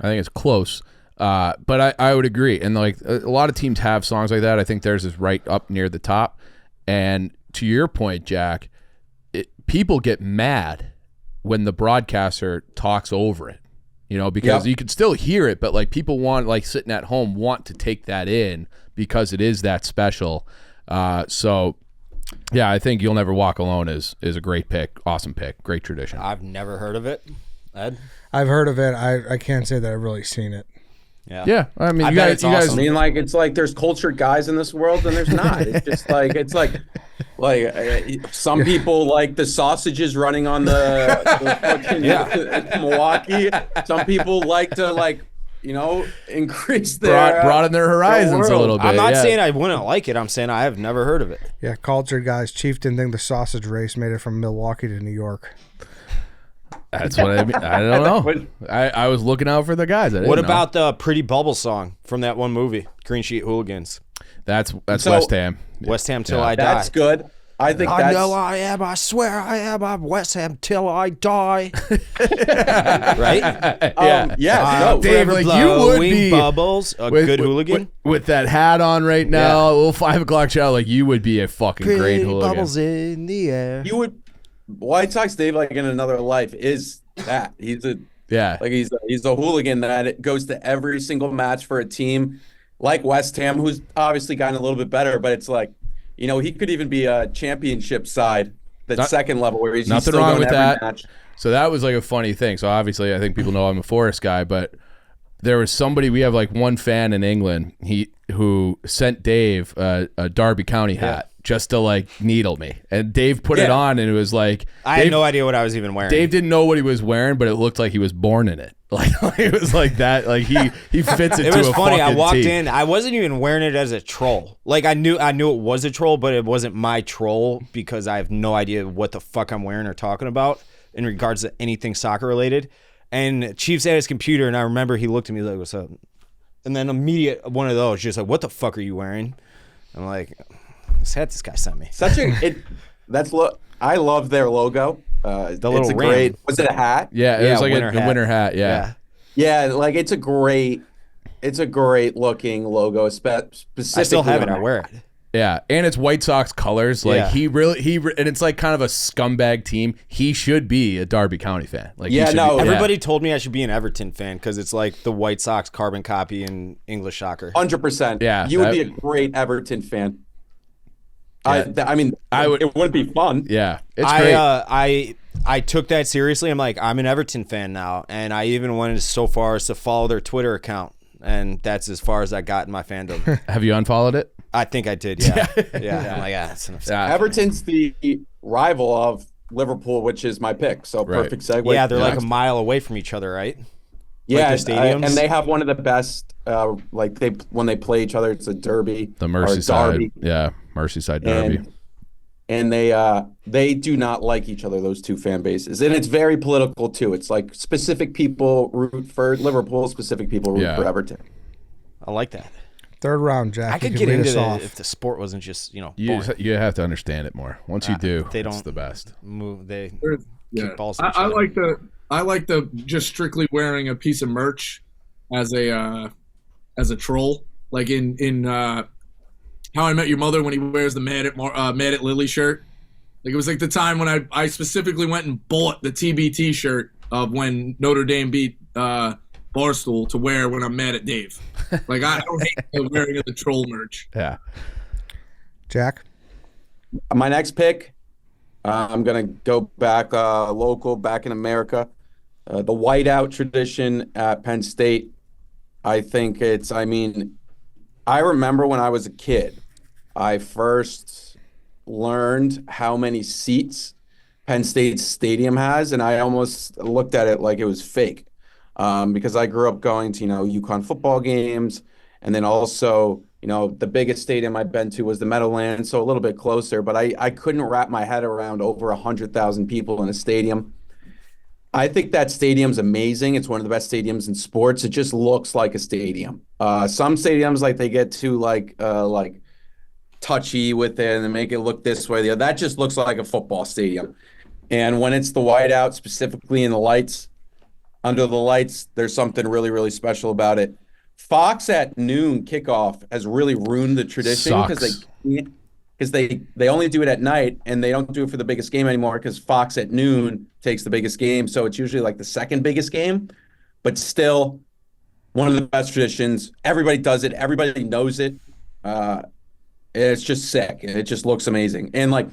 I think it's close. But I would agree. And like a lot of teams have songs like that. I think theirs is right up near the top. And to your point, Jack, people get mad when the broadcaster talks over it, because you can still hear it, but like people like sitting at home want to take that in because it is that special. So yeah, I think You'll Never Walk Alone is a great pick. Awesome pick. Great tradition. I've never heard of it. Ed? I've heard of it. I can't say that I've really seen it. Yeah. I mean, I you bet guys, it's awesome. I mean, it's like there's cultured guys in this world, and there's not. It's just like some people like the sausages running on the Milwaukee. Some people like to increase their broaden their horizons a little bit. I'm not saying I wouldn't like it. I'm saying I have never heard of it. Yeah, cultured guys. Chief didn't think the sausage race made it from Milwaukee to New York. That's what I mean. I don't know. I was looking out for the guys. What about the Pretty Bubble song from that one movie, Green Sheet Hooligans? That's West Ham. West Ham till I die. That's good. I think I know I am. I swear I am. I'm West Ham till I die. Right? Yeah. Dave, like you would be bubbles. A good hooligan with that hat on right now. A little 5 o'clock show. Like you would be a fucking great hooligan. Bubbles in the air. You would. White Sox Dave, like in another life, is that he's a hooligan that goes to every single match for a team like West Ham, who's obviously gotten a little bit better, but it's like, he could even be a championship side, second level where he's nothing still wrong going with every that. Match. So that was like a funny thing. So obviously, I think people know I'm a Forest guy, but there was somebody. We have like one fan in England who sent Dave a Derby County hat. Just to like needle me, and Dave put it on, and it was like I had no idea what I was even wearing. Dave didn't know what he was wearing, but it looked like he was born in it. Like it was like that. Like he fits it. It was funny. I walked tee. in. I wasn't even wearing it as a troll. Like I knew it was a troll, but it wasn't my troll because I have no idea what the fuck I'm wearing or talking about in regards to anything soccer related. And Chief's at his computer, and I remember he looked at me like, "What's up?" And then immediate one of those, just like, "What the fuck are you wearing?" I'm like. This hat this guy sent me. I love their logo. The little ring. Was it a hat? Yeah, it was like a winter hat. Yeah. Like it's a great looking logo. Specifically, I still have it. I wear it. Yeah, and it's White Sox colors. Like he and it's like kind of a scumbag team. He should be a Derby County fan. Like everybody told me I should be an Everton fan because it's like the White Sox carbon copy in English soccer. 100%. Yeah, you would be a great Everton fan. Yeah. It wouldn't be fun. Yeah, it's great. I took that seriously. I'm like, I'm an Everton fan now, and I even went so far as to follow their Twitter account, and that's as far as I got in my fandom. Have you unfollowed it? I think I did. Yeah. I'm like, that's enough. Everton's the rival of Liverpool, which is my pick. So perfect segue. Yeah, they're like a mile away from each other, right? Yeah, like stadiums. And they have one of the best. When they play each other, it's a derby. The Merseyside, Merseyside derby. And they do not like each other, those two fan bases, and it's very political too. It's like specific people root for Liverpool, specific people root for Everton. I like that. Third round, Jack. I could get into that if the sport wasn't just you have to understand it more. Once you do, it's the best. Kick balls. I like the just strictly wearing a piece of merch as a troll, like in How I Met Your Mother when he wears the Mad at Lily shirt. Like, it was like the time when I specifically went and bought the TBT shirt of when Notre Dame beat Barstool to wear when I'm mad at Dave. Like, I don't hate the wearing of the troll merch. Yeah. Jack? My next pick, I'm going to go back local, back in America. The whiteout tradition at Penn State, I think I remember when I was a kid, I first learned how many seats Penn State Stadium has, and I almost looked at it like it was fake, because I grew up going to, UConn football games, and then also, the biggest stadium I've been to was the Meadowlands, so a little bit closer, but I couldn't wrap my head around over 100,000 people in a stadium. I think that stadium's amazing. It's one of the best stadiums in sports. It just looks like a stadium. Some stadiums, like, they get too touchy with it and make it look this way. That just looks like a football stadium. And when it's the whiteout, specifically in the lights, under the lights, there's something really, really special about it. Fox at noon kickoff has really ruined the tradition because they only do it at night, and they don't do it for the biggest game anymore because Fox at noon takes the biggest game. So it's usually like the second biggest game, but still one of the best traditions. Everybody does it. Everybody knows it. It's just sick. It just looks amazing. And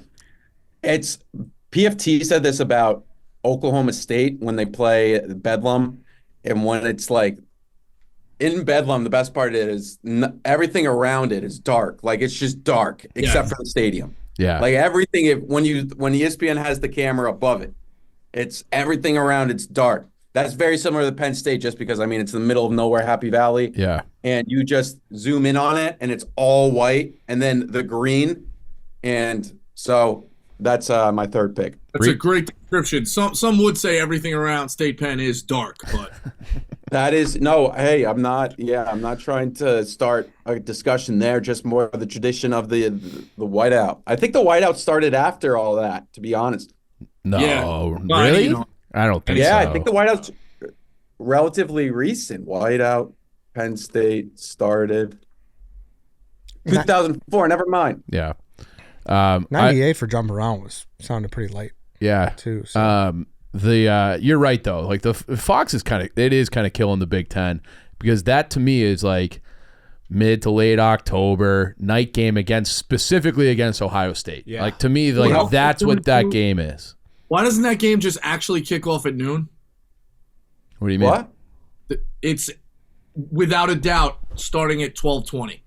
PFT said this about Oklahoma State when they play Bedlam, and when it's like in Bedlam, the best part is everything around it is dark. Like, it's just dark except for the stadium. Yeah. Like, everything, when ESPN has the camera above it, it's everything around it's dark. That's very similar to Penn State, just because, it's in the middle of nowhere, Happy Valley. Yeah. And you just zoom in on it, and it's all white, and then the green. And so that's my third pick. That's a great description. Some would say everything around State Penn is dark, but that is hey, I'm not trying to start a discussion there, just more of the tradition of the whiteout. I think the whiteout started after all that, to be honest. No, really? I don't think so. Yeah, I think the whiteout's relatively recent. Whiteout, Penn State started 2004, never mind. Yeah. 98 for jump around sounded pretty light. Yeah. Too. So. You're right though. Like, the Fox is kind of killing the Big Ten, because that to me is like mid to late October night game specifically against Ohio State. Yeah. Like, to me, like, that's what that game is. Why doesn't that game just actually kick off at noon? What do you mean? What? It's without a doubt starting at 12:20.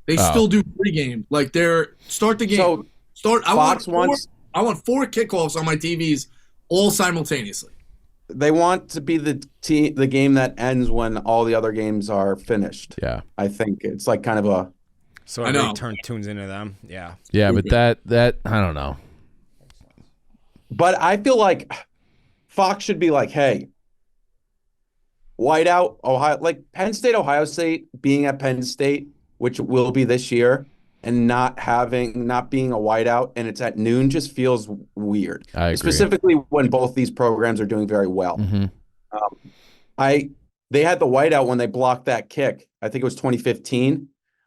They still do pregame. Like, start the game. So I want 4 kickoffs on my TVs all simultaneously. They want to be the game that ends when all the other games are finished. Yeah. I think it's like kind of a. So everybody tunes into them. Yeah. Yeah, but that I don't know. But I feel like Fox should be like, hey, whiteout Ohio, like Penn State, Ohio State being at Penn State, which will be this year, and not being a whiteout, and it's at noon, just feels weird. I agree. Specifically when both these programs are doing very well. Mm-hmm. They had the whiteout when they blocked that kick. I think it was 2015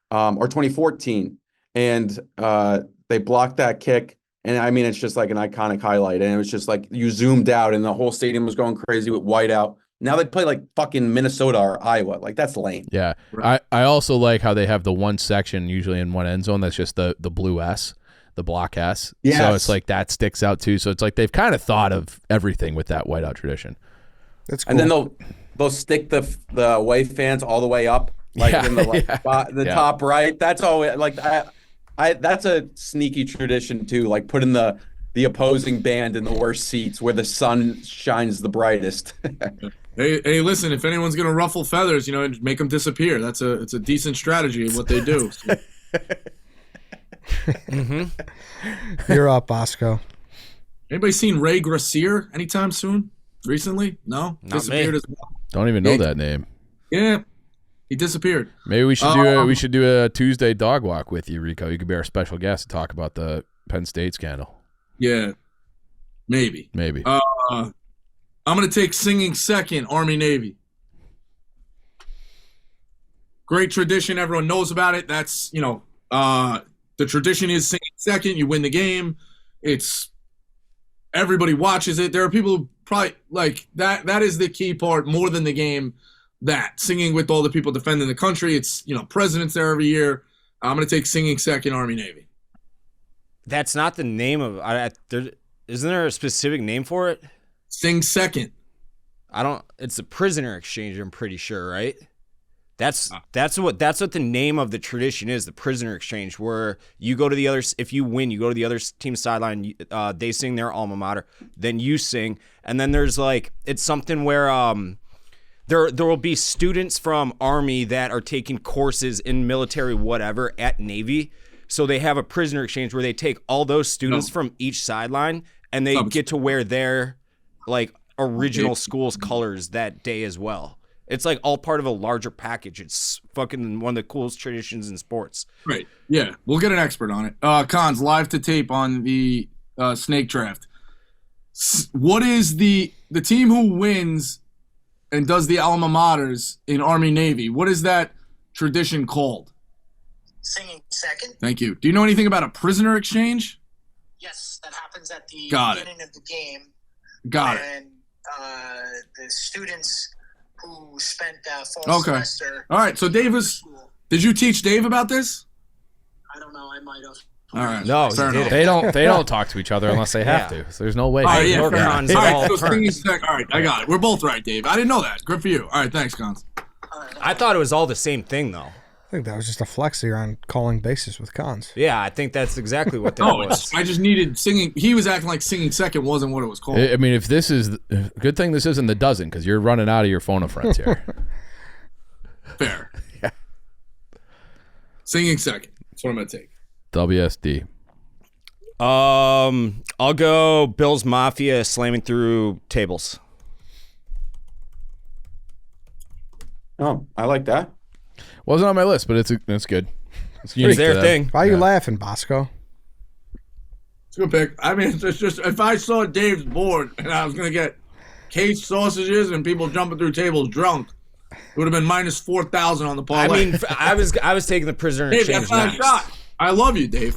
or 2014, and they blocked that kick. And it's just like an iconic highlight. And it was just like you zoomed out, and the whole stadium was going crazy with whiteout. Now they play like fucking Minnesota or Iowa. Like, that's lame. Yeah. Right. I also like how they have the one section usually in one end zone that's just the blue S, the block S. Yes. So it's like that sticks out too. So it's like they've kind of thought of everything with that whiteout tradition. That's cool. And then they'll stick the away fans all the way up, like in the top right. That's all. Like, that's a sneaky tradition too. Like, putting the opposing band in the worst seats where the sun shines the brightest. Hey, listen, if anyone's going to ruffle feathers, make them disappear. It's a decent strategy of what they do. So. Mm-hmm. You're up, Bosco. Anybody seen Ray Gracier anytime soon? Recently? No? Not Disappeared me. as well. Don't even know that name. Yeah. He disappeared. Maybe we should do a Tuesday dog walk with you, Rico. You could be our special guest to talk about the Penn State scandal. Yeah. Maybe. I'm going to take singing second, Army Navy. Great tradition. Everyone knows about it. That's, the tradition is singing second. You win the game. It's everybody watches it. There are people who probably like that. That is the key part more than the game. That singing with all the people defending the country. It's, presidents there every year. I'm going to take singing second, Army Navy. That's not the name of. Isn't there a specific name for it? Sing second. It's a prisoner exchange. I'm pretty sure, right? That's what the name of the tradition is. The prisoner exchange, where you go to the other. If you win, you go to the other team's sideline. They sing their alma mater, then you sing, and then there's it's something where There will be students from Army that are taking courses in military whatever at Navy. So they have a prisoner exchange where they take all those students from each sideline and they get to wear their original school's colors that day as well. It's all part of a larger package. It's fucking one of the coolest traditions in sports. Right. Yeah. We'll get an expert on it. Cons, live to tape on the snake draft. What is the team who wins and does the alma maters in Army Navy? What is that tradition called? Singing second. Thank you. Do you know anything about a prisoner exchange? Yes, that happens at the beginning of the game. Got it. And the students who spent fall semester. All right. So Dave did you teach Dave about this? I don't know. I might have. All right. No, they don't talk to each other unless they have to. So there's no way. All right, yeah, all right, I got it. We're both right, Dave. I didn't know that. Good for you. All right, thanks, Cons. I thought it was all the same thing, though. I think that was just a flex here on calling bases with Cons. Yeah, I think that's exactly what that was. I just needed singing. He was acting like singing second wasn't what it was called. I mean, if this is good thing this isn't the dozen because you're running out of your phone of friends here. Fair. Yeah. Singing second. That's what I'm going to take. WSD. I'll go Bills Mafia slamming through tables. Oh, I like that. Wasn't on my list, but it's good. It's It's their thing. Why are you laughing, Bosco? It's a good pick. I mean, it's just if I saw Dave's board and I was going to get caged sausages and people jumping through tables drunk, it would have been minus 4,000 on the parlay. I mean, I was taking the prisoner Dave, exchange that's not a next. shot. I love you, Dave.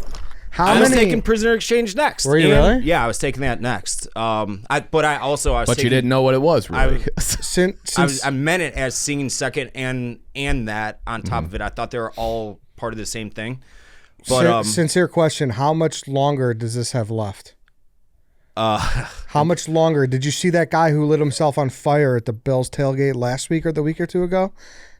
I was taking prisoner exchange next. Were you really? Yeah, I was taking that next. But you didn't know what it was, really. I meant it as singing second and that on top of it. I thought they were all part of the same thing. But sincere question: how much longer does this have left? How much longer? Did you see that guy who lit himself on fire at the Bills tailgate last week or the week or two ago?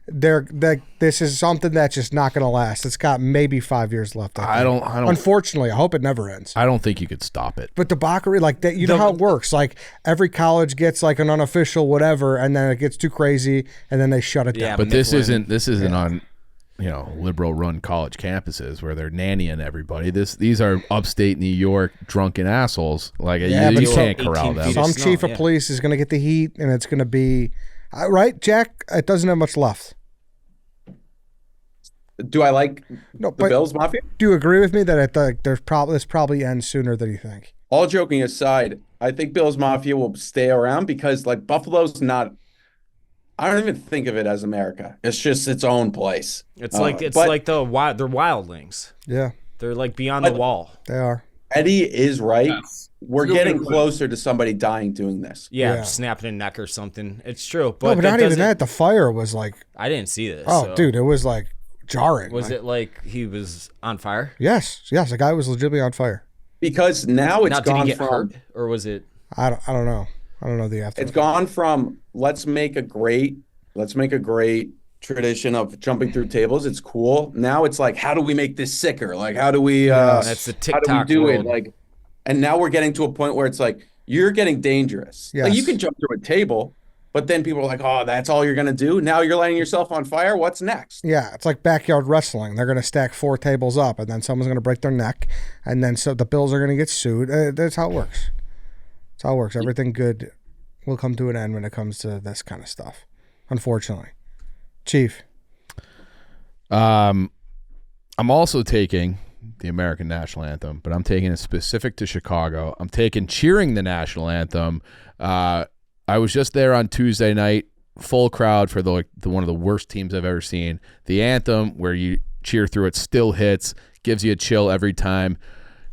This is something that's just not going to last. It's got maybe 5 years left. I don't. Unfortunately, I hope it never ends. I don't think you could stop it. But debauchery, like that, know how it works. Like every college gets like an unofficial whatever, and then it gets too crazy, and then they shut it down. Yeah, but this isn't on, liberal run college campuses where they're nannying everybody. These are upstate New York drunken assholes. Like you can't corral them. Some chief of police is going to get the heat, and it's going to be right, Jack. It doesn't have much left. Do I like the Bills Mafia? Do you agree with me that this probably ends sooner than you think? All joking aside, I think Bills Mafia will stay around because Buffalo's not. I don't even think of it as America. It's just its own place. It's like they're wildlings. Yeah, they're beyond the wall. They are. Eddie is right. Yes. We're getting closer to somebody dying doing this. Yeah, snapping a neck or something. It's true. But not even that. The fire was I didn't see this. Oh, dude, it was jarring. Was it he was on fire? Yes. The guy was legitimately on fire. Because now it's gone did he get from hurt, or was it? I don't know. I don't know the after. It's gone from let's make a great tradition of jumping through tables. It's cool. Now it's how do we make this sicker? How do we? That's the TikTok how do we do world. it? And now we're getting to a point where it's you're getting dangerous. Yes. You can jump through a table. But then people are like, oh, that's all you're going to do? Now you're lighting yourself on fire? What's next? Yeah, it's like backyard wrestling. They're going to stack 4 tables up, and then someone's going to break their neck, and then so the Bills are going to get sued. That's how it works. That's how it works. Everything good will come to an end when it comes to this kind of stuff, unfortunately. Chief. I'm also taking the American national anthem, but I'm taking it specific to Chicago. I'm taking cheering the national anthem. I was just there on Tuesday night, full crowd for the one of the worst teams I've ever seen. The anthem, where you cheer through it, still hits, gives you a chill every time.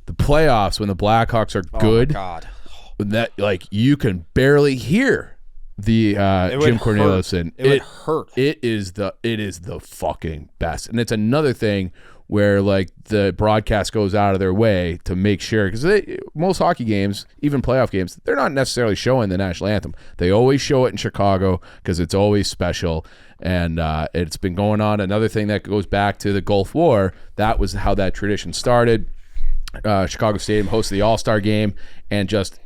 The playoffs, when the Blackhawks are good, Oh, my God. that like you can barely hear the Jim Cornelison. It would hurt. It is the fucking best. And it's another thing where like the broadcast goes out of their way to make sure, because most hockey games, even playoff games, they're not necessarily showing the national anthem. They always show it in Chicago because it's always special. And it's been going on. Another thing that goes back to the Gulf War, that was how that tradition started. Chicago Stadium hosted the All-Star game, and just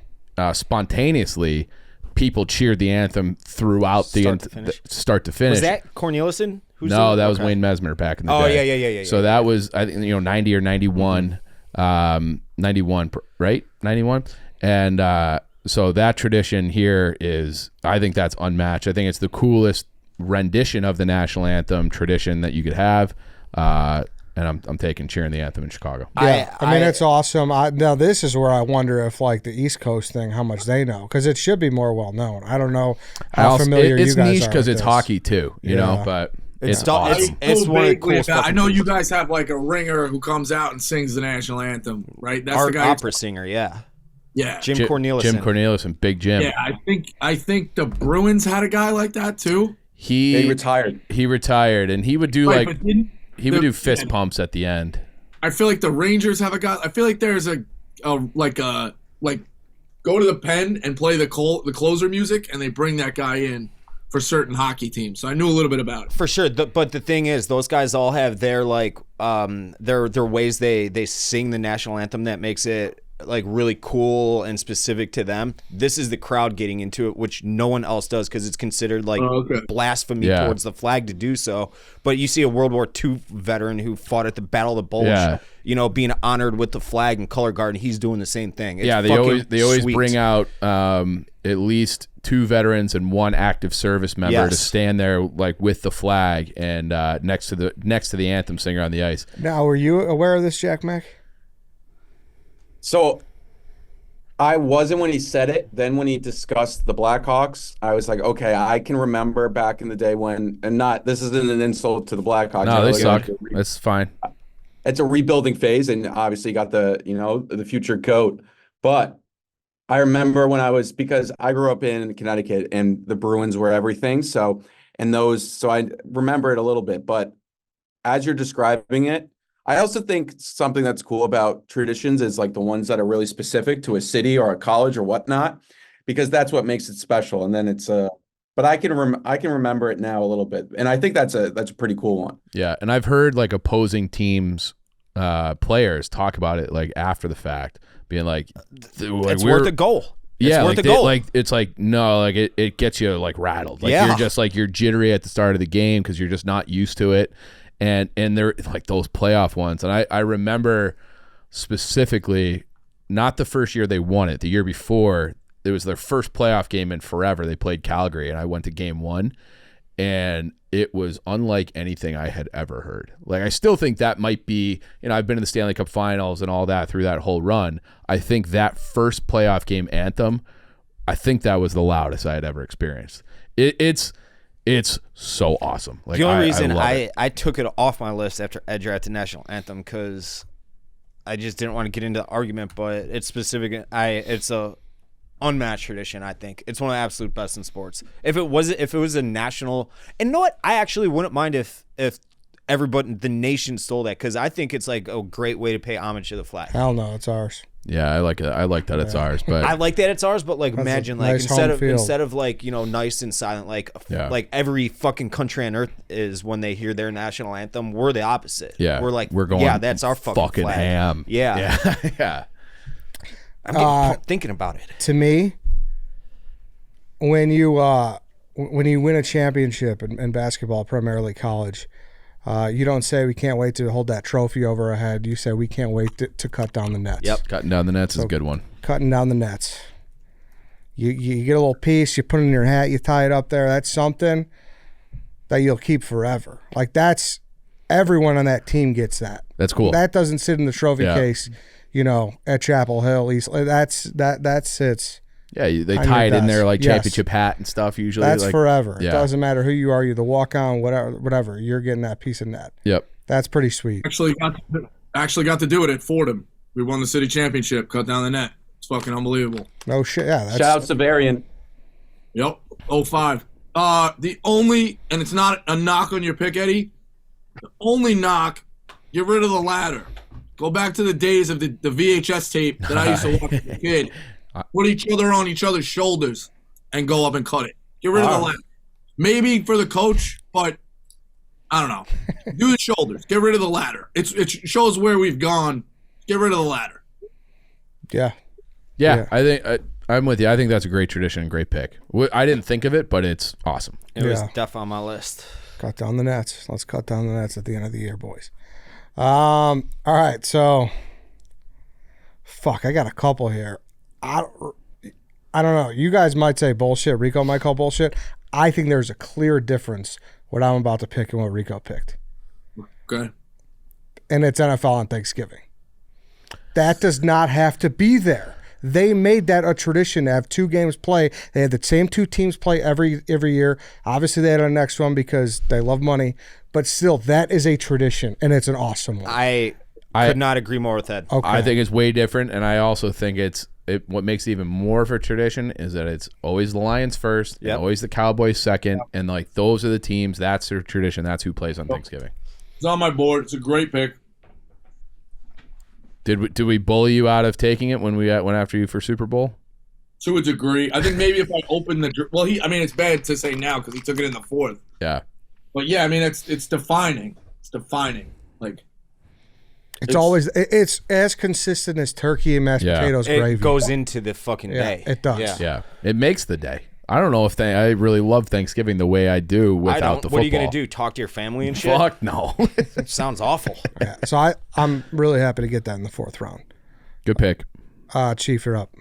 spontaneously people cheered the anthem throughout start to finish. Was that Cornelison? No, that was Wayne Mesmer back in the day. Yeah. So that was, I think, 90 or 91, 91, right? 91. And so that tradition here is, I think that's unmatched. I think it's the coolest rendition of the national anthem tradition that you could have. And I'm taking cheering the anthem in Chicago. Yeah, I mean, it's awesome. Now, this is where I wonder if, like, the East Coast thing, how much they know. Because it should be more well-known. I don't know how familiar you guys are. It's niche because it's hockey, too, you know, but it's awesome. It's one of the coolest. I know you guys have, like, a ringer who comes out and sings the national anthem, right? That's the guy. Opera singer, yeah. Yeah. Jim Cornelison. Jim Cornelison, Big Jim. Yeah, I think the Bruins had a guy like that, too. He retired. He retired, and he would do, Right, like... but He would do fist pumps at the end. I feel like the Rangers have a guy. I feel like there's a go to the pen and play the closer music, and they bring that guy in for certain hockey teams. So I knew a little bit about it. For sure, but the thing is, those guys all have their their ways they sing the national anthem that makes it like really cool and specific to them. This is the crowd getting into it, which no one else does because it's considered like blasphemy towards the flag to do so. But you see a World War II veteran who fought at the Battle of the Bulge, being honored with the flag and color guard, and he's doing the same thing. It's they always bring out at least 2 veterans and 1 active service member to stand there like with the flag and next to the anthem singer on the ice. Now, were you aware of this, Jack Mack? So I wasn't when he said it. Then when he discussed the Blackhawks, I was like, okay, I can remember back in the day when, this isn't an insult to the Blackhawks. No, they suck. That's fine. It's a rebuilding phase, and obviously got the future coat. But I remember because I grew up in Connecticut and the Bruins were everything. So I remember it a little bit. But as you're describing it, I also think something that's cool about traditions is like the ones that are really specific to a city or a college or whatnot, because that's what makes it special. And then but I can remember it now a little bit, and I think that's a pretty cool one. Yeah, and I've heard like opposing teams, players talk about it like after the fact, being like, it's worth a goal. Yeah, like it's like no, like it gets you like rattled. Like you're just like you're jittery at the start of the game because you're just not used to it. And they're like those playoff ones. And I remember specifically, not the first year they won it, the year before, it was their first playoff game in forever. They played Calgary, and I went to game 1, and it was unlike anything I had ever heard. Like, I still think that might be, I've been in the Stanley Cup Finals and all that through that whole run. I think that first playoff game anthem, I think that was the loudest I had ever experienced. It's so awesome. Like, the only reason I took it off my list after Ed drafted national anthem because I just didn't want to get into the argument, but it's specific. It's a unmatched tradition. I think it's one of the absolute best in sports. If it was a national, and you know what, I actually wouldn't mind if everybody, the nation stole that, because I think it's like a great way to pay homage to the flag. Hell no, it's ours. Yeah, I like it. I like that it's ours, but I like that it's ours. But like, imagine like nice instead of like nice and silent, like every fucking country on earth is when they hear their national anthem. We're the opposite. Yeah, we're like, we're going. Yeah, that's our fucking flag. Ham. Yeah. Yeah. I'm getting thinking about it. To me, when you win a championship in basketball, primarily college, you don't say we can't wait to hold that trophy over our head. You say we can't wait to cut down the nets. Yep, cutting down the nets is a good one. Cutting down the nets. You get a little piece, you put it in your hat, you tie it up there. That's something that you'll keep forever. Like, that's everyone on that team gets that. That's cool. That doesn't sit in the trophy case, at Chapel Hill. That sits. Yeah, they tie it in there like championship hat and stuff usually. That's like, forever. Yeah. It doesn't matter who you are. You're the walk-on, whatever. You're getting that piece of net. Yep. That's pretty sweet. Actually got to do it at Fordham We won the city championship. Cut down the net. It's fucking unbelievable. No shit. Yeah. That's, Shout out Severian. Yep. 05. The only, and it's not a knock on your pick, Eddie. The only knock, get rid of the ladder. Go back to the days of the VHS tape that I used to watch as a kid. Put each other on each other's shoulders and go up and cut it. Get rid of the ladder. Maybe for the coach, but I don't know. Do the shoulders. Get rid of the ladder. It shows where we've gone. Get rid of the ladder. Yeah. Yeah, I think I'm with you. I think that's a great tradition and great pick. I didn't think of it, but it's awesome. It was def on my list. Cut down the nets. Let's cut down the nets at the end of the year, boys. All right, so fuck, I got a couple here. I don't know. You guys might say bullshit. Rico might call bullshit. I think there's a clear difference what I'm about to pick and what Rico picked. Okay. And it's NFL on Thanksgiving. That does not have to be there. They made that a tradition to have 2 games play. They had the same 2 teams play every year. Obviously, they had a next one because they love money. But still, that is a tradition, and it's an awesome one. I could not agree more with that. Okay. I think it's way different, and I also think what makes it even more of a tradition is that it's always the Lions first, and always the Cowboys second, and like those are the teams. That's their tradition. That's who plays on Thanksgiving. It's on my board. It's a great pick. Did we bully you out of taking it when we went after you for Super Bowl? To a degree. I think maybe if I opened it's bad to say now because he took it in the 4th. Yeah. But yeah, I mean it's defining. It's defining. Like it's always as consistent as turkey and mashed potatoes gravy. It goes into the fucking day. It does. Yeah. It makes the day. I don't know if I really love Thanksgiving the way I do without the football. What are you going to do? Talk to your family and shit? Fuck no. It sounds awful. Yeah. So I'm really happy to get that in the 4th round. Good pick. Chief, you're up.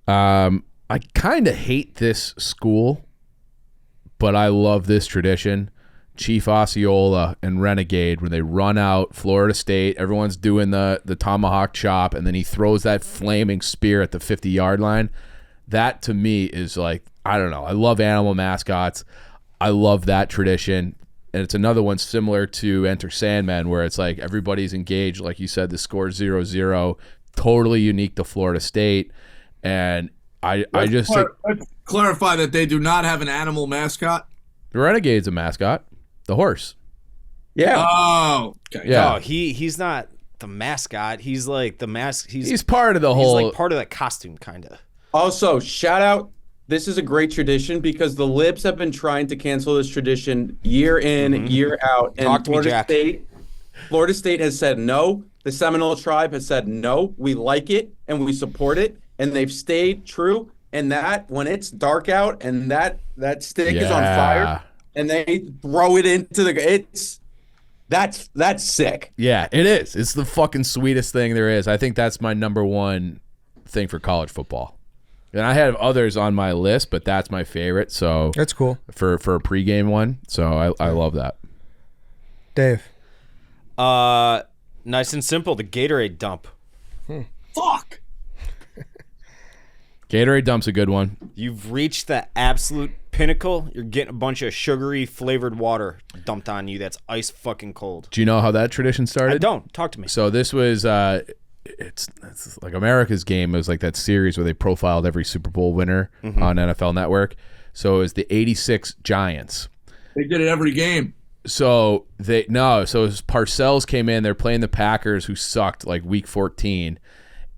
I kind of hate this school, but I love this tradition. Chief Osceola and Renegade, when they run out Florida State, everyone's doing the tomahawk chop, and then he throws that flaming spear at the 50-yard line. That to me is like, I don't know. I love animal mascots. I love that tradition. And it's another one similar to Enter Sandman, where it's like everybody's engaged. Like you said, the score 0-0, totally unique to Florida State. And let's clarify that they do not have an animal mascot. The Renegade's a mascot. The horse. Yeah. Oh, okay. Yeah. No, he's not the mascot. He's like the mask. He's part of the whole. He's like part of that costume, kind of. Also, shout out. This is a great tradition because the Libs have been trying to cancel this tradition year in, year out. And Talk to me, Jack. Florida State has said no. The Seminole tribe has said no. We like it and we support it. And they've stayed true. And that when it's dark out and that stick is on fire and they throw it into that's sick. Yeah, it is. It's the fucking sweetest thing there is. I think that's my number one thing for college football. And I have others on my list, but that's my favorite. So that's cool for a pregame one. So I love that. Dave. Nice and simple. The Gatorade dump. Fuck. Gatorade dump's a good one. You've reached the absolute pinnacle. You're getting a bunch of sugary flavored water dumped on you. That's ice fucking cold. Do you know how that tradition started? I don't. Talk to me. So this was it's like America's Game. It was like that series where they profiled every Super Bowl winner on NFL Network. So it was the '86 Giants. They did it every game. So Parcells came in. They're playing the Packers, who sucked like week 14,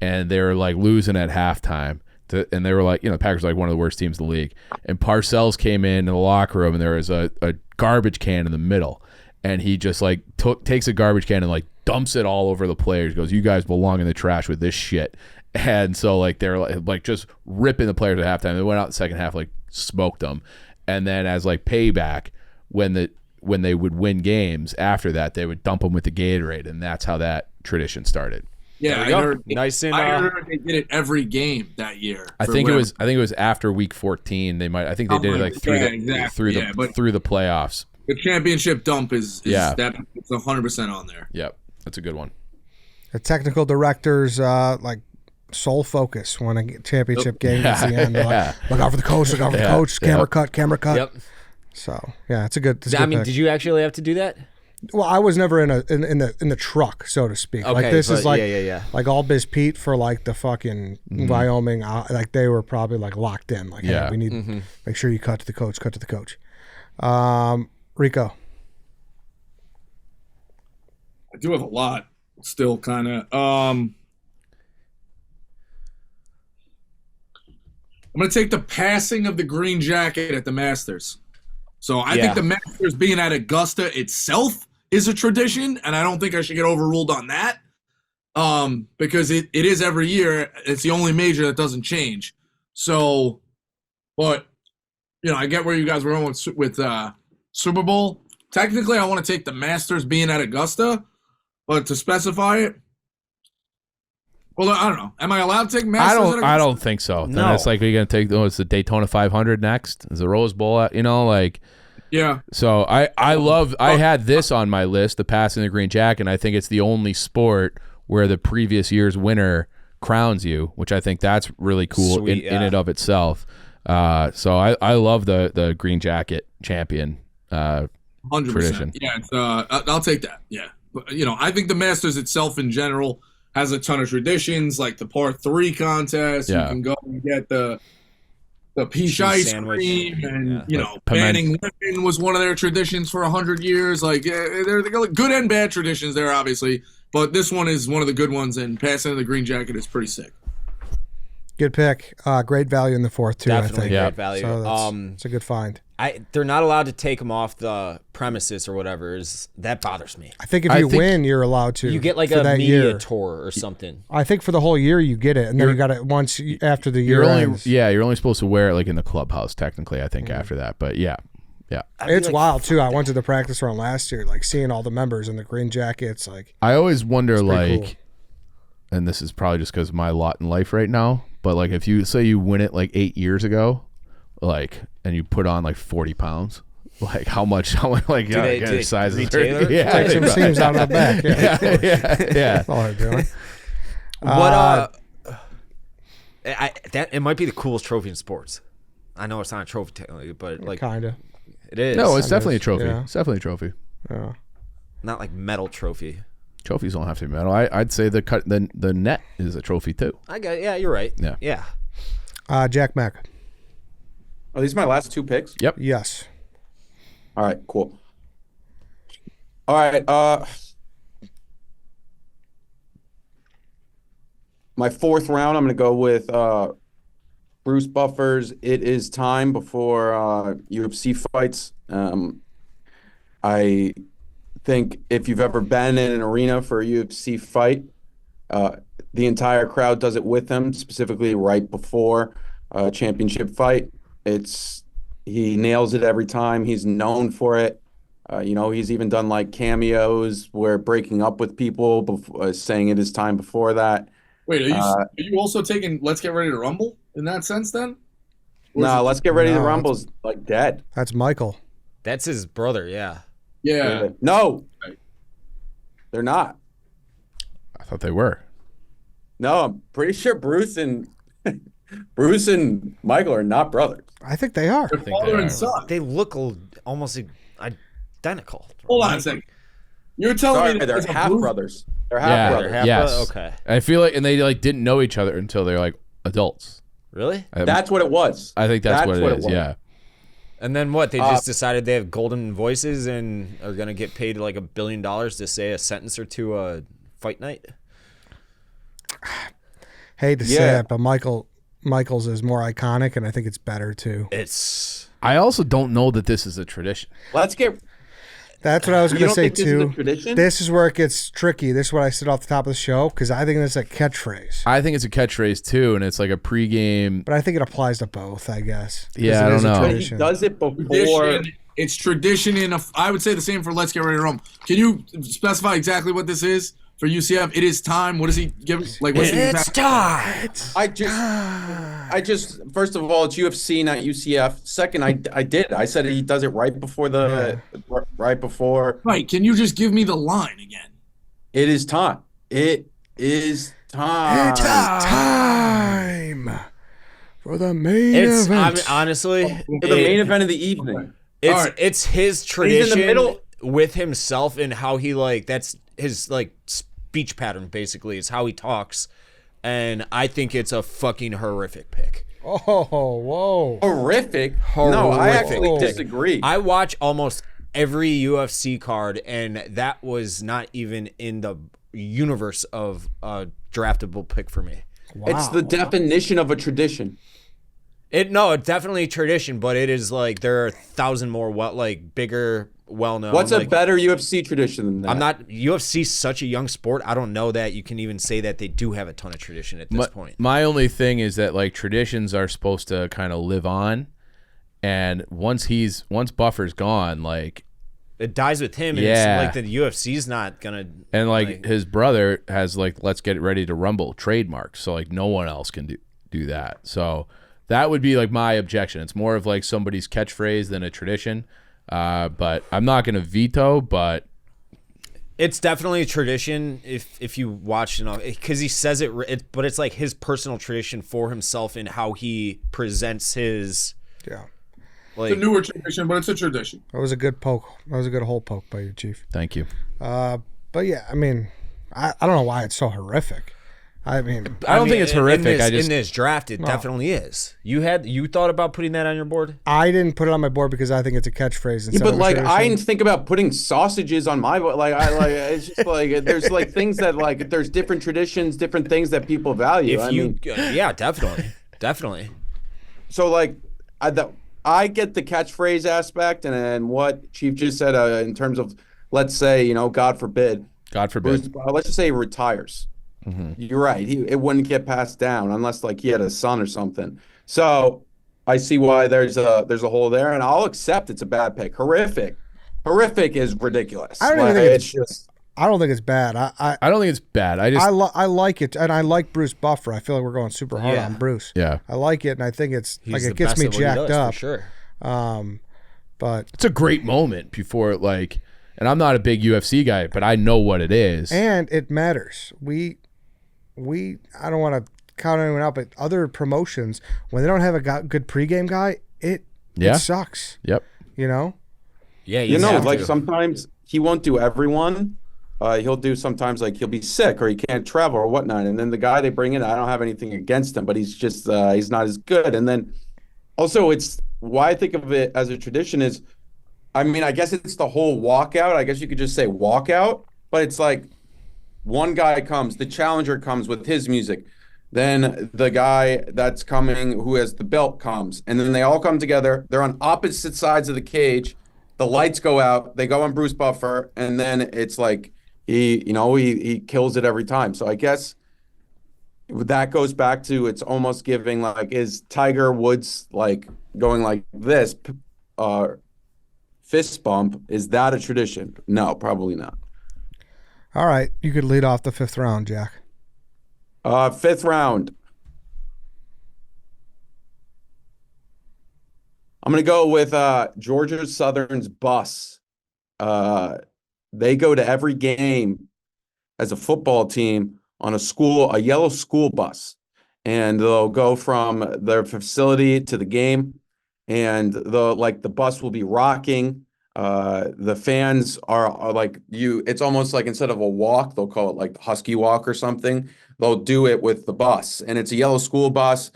and they were like losing at halftime. And they were like, the Packers are like one of the worst teams in the league. And Parcells came in the locker room, and there was a garbage can in the middle, and he just like takes a garbage can and like dumps it all over the players. He goes, "You guys belong in the trash with this shit." And so like they're like just ripping the players at halftime. They went out in the second half, like smoked them, and then as like payback, when they would win games after that, they would dump them with the Gatorade, and that's how that tradition started. Yeah, I heard they did it every game that year. I think it was after week 14. They did it like through the playoffs. The championship dump is that it's 100% on there. Yep, that's a good one. The technical directors like sole focus when a championship game is the end. Like, look out for the coach. Look out for the coach. Camera cut. Yep. So yeah, it's a good. I mean, did you actually have to do that? Well, I was never in the truck, so to speak. Okay, like this is like yeah. like all Biz Pete for like the fucking Wyoming. Like they were probably like locked in. Like, hey, we need make sure you cut to the coach. Cut to the coach. Rico. I do have a lot still, kind of. I'm going to take the passing of the green jacket at the Masters. So I think the Masters being at Augusta itself is a tradition, and I don't think I should get overruled on that because it is every year. It's the only major that doesn't change. So, but, I get where you guys were going with Super Bowl. Technically, I want to take the Masters being at Augusta, but to specify it, well, I don't know. Am I allowed to take Masters? I don't think so. No. Then it's like we're gonna take. It's the Daytona 500 next. Is the Rose Bowl? Yeah. So I had this on my list, the passing the green jacket. And I think it's the only sport where the previous year's winner crowns you, which I think that's really cool. Sweet, in and of itself. So I love the green jacket champion 100%. tradition. Yeah, I'll take that. Yeah, but, I think the Masters itself in general has a ton of traditions, like the par 3 contest. Yeah. You can go and get the peach ice sandwich. cream, and Like banning women was one of their traditions for 100 years. Like they're good and bad traditions there, obviously, but this one is one of the good ones. And passing the green jacket is pretty sick. Good pick. Great value in the fourth too. Definitely I think. great value. So it's a good find. They're not allowed to take them off the premises or whatever. That bothers me. I think if you win, you're allowed to. You get like for a that media year. tour or something. I think for the whole year you get it, and then you got it once after the year ends. You're only supposed to wear it like in the clubhouse technically. I think after that, but yeah. It's wild too. I went to the practice round last year, like seeing all the members in the green jackets. Like I always wonder, pretty cool. and this is probably just because of my lot in life right now, but like if you say you win it like 8 years ago, and you put on like 40 pounds. Like how much like do they sizes retailer? take some seams out of the back. Yeah, yeah. That's all they're doing. It might be the coolest trophy in sports. I know it's not a trophy technically, but like Kinda. it is. No, it's definitely a trophy. Yeah. It's definitely a trophy. Yeah. not like metal trophy. Trophies don't have to be metal. I'd say the net is a trophy too. Yeah, you're right. Yeah. Jack Mack. Are these my last 2 picks? Yep. Yes. All right, cool. All right, my 4th round, I'm going to go with Bruce Buffer's It Is Time before UFC fights. I think if you've ever been in an arena for a UFC fight, the entire crowd does it with him, specifically right before a championship fight. He nails it every time. He's known for it. He's even done like cameos where breaking up with people, saying it is time before that. Wait, are you also taking Let's Get Ready to Rumble in that sense then? No, Let's Get Ready to Rumble's like dead. That's Michael. That's his brother, yeah. Yeah. No, they're not. I thought they were. No, I'm pretty sure Bruce and Michael are not brothers. I think they are. They're father and son. They look almost identical. Hold on a second. You're telling Sorry, me that they're there's a half Bruce- brothers. They're half brothers. half yes. brother? Okay. I feel like, and they like didn't know each other until they're like adults. Really? That's what it was. I think that's what it is. was. Yeah. And then what? They just decided they have golden voices and are gonna get paid like $1 billion to say a sentence or two a fight night. Hate to say it, but Michael's is more iconic, and I think it's better too. I also don't know that this is a tradition. That's what I was going to say think this is a too. tradition? This is where it gets tricky. This is what I said off the top of the show because I think it's a catchphrase. I think it's a catchphrase too, and it's like a pregame. But I think it applies to both, I guess. 'Cause Yeah, it I is don't a know. But he tradition. does it before. Tradition. It's tradition I would say the same for Let's Get Ready to Rumble. Can you specify exactly what this is for UCF? It is time. What does he give? Like, what's It's time. I just first of all, it's UFC, not UCF. Second, I said he does it right before right before. Right. Can you just give me the line again? It is time. It is time. It's time for the main event. Honestly, For the main event of the evening. it's his And he's tradition. in the middle. with himself and how he like that's his like speech pattern basically is how he talks, and I think it's a fucking horrific pick. Oh, whoa. Horrific. No, I actually disagree. I watch almost every UFC card, and that was not even in the universe of a draftable pick for me. Wow. It's the definition of a tradition. It's definitely a tradition, but it is like there are 1,000 more bigger, well-known. What's a better UFC tradition than that? I'm not UFC's such a young sport. I don't know that you can even say that they do have a ton of tradition at this point. My only thing is that like traditions are supposed to kind of live on, and once Buffer's gone, like it dies with him. And it's like the UFC's not gonna. And like his brother has like "Let's Get Ready to Rumble" trademark, so like no one else can do that. So that would be like my objection. It's more of like somebody's catchphrase than a tradition. But I'm not going to veto, but it's definitely a tradition if you watch enough, because he says it, but it's like his personal tradition for himself and how he presents his. Yeah. It's a newer tradition, but it's a tradition. That was a good poke. That was a good hole poke by you, Chief. Thank you. But yeah, I mean, I don't know why it's so horrific. I mean, I don't think it's horrific. In this draft, it definitely is. You thought about putting that on your board? I didn't put it on my board because I think it's a catchphrase. Yeah, but like I didn't think about putting sausages on my board. It's just like there's like things that like there's different traditions, different things that people value. Yeah, definitely. So like I get the catchphrase aspect, and what Chief just said in terms of, let's say, God forbid, let's just say he retires. Mm-hmm. You're right. It wouldn't get passed down unless like he had a son or something. So I see why there's a hole there, and I'll accept it's a bad pick. Horrific is ridiculous. I don't think it's bad. I don't think it's bad. I like it, and I like Bruce Buffer. I feel like we're going super hard on Bruce. Yeah, I like it, and I think it's it gets me jacked up. For sure. But it's a great moment before like, and I'm not a big UFC guy, but I know what it is, and it matters. I don't want to count anyone out, but other promotions, when they don't have a good pregame guy, it sucks. Yep. Yeah, like sometimes he won't do everyone. He'll do sometimes like he'll be sick or he can't travel or whatnot, and then the guy they bring in, I don't have anything against him, but he's just he's not as good. And then also, it's why I think of it as a tradition is, I mean, I guess it's the whole walkout. I guess you could just say walkout, but it's like, one guy comes, the challenger comes with his music. Then the guy that's coming who has the belt comes. And then they all come together. They're on opposite sides of the cage. The lights go out. They go on Bruce Buffer. And then it's like he kills it every time. So I guess that goes back to it's almost giving like, is Tiger Woods like going like this fist bump? Is that a tradition? No, probably not. All right, you could lead off the 5th round, Jack. 5th round. I'm going to go with Georgia Southern's bus. They go to every game as a football team on a yellow school bus. And they'll go from their facility to the game. And the bus will be rocking. The fans are like it's almost like instead of a walk, they'll call it like the Husky Walk or something. They'll do it with the bus, and it's a yellow school bus.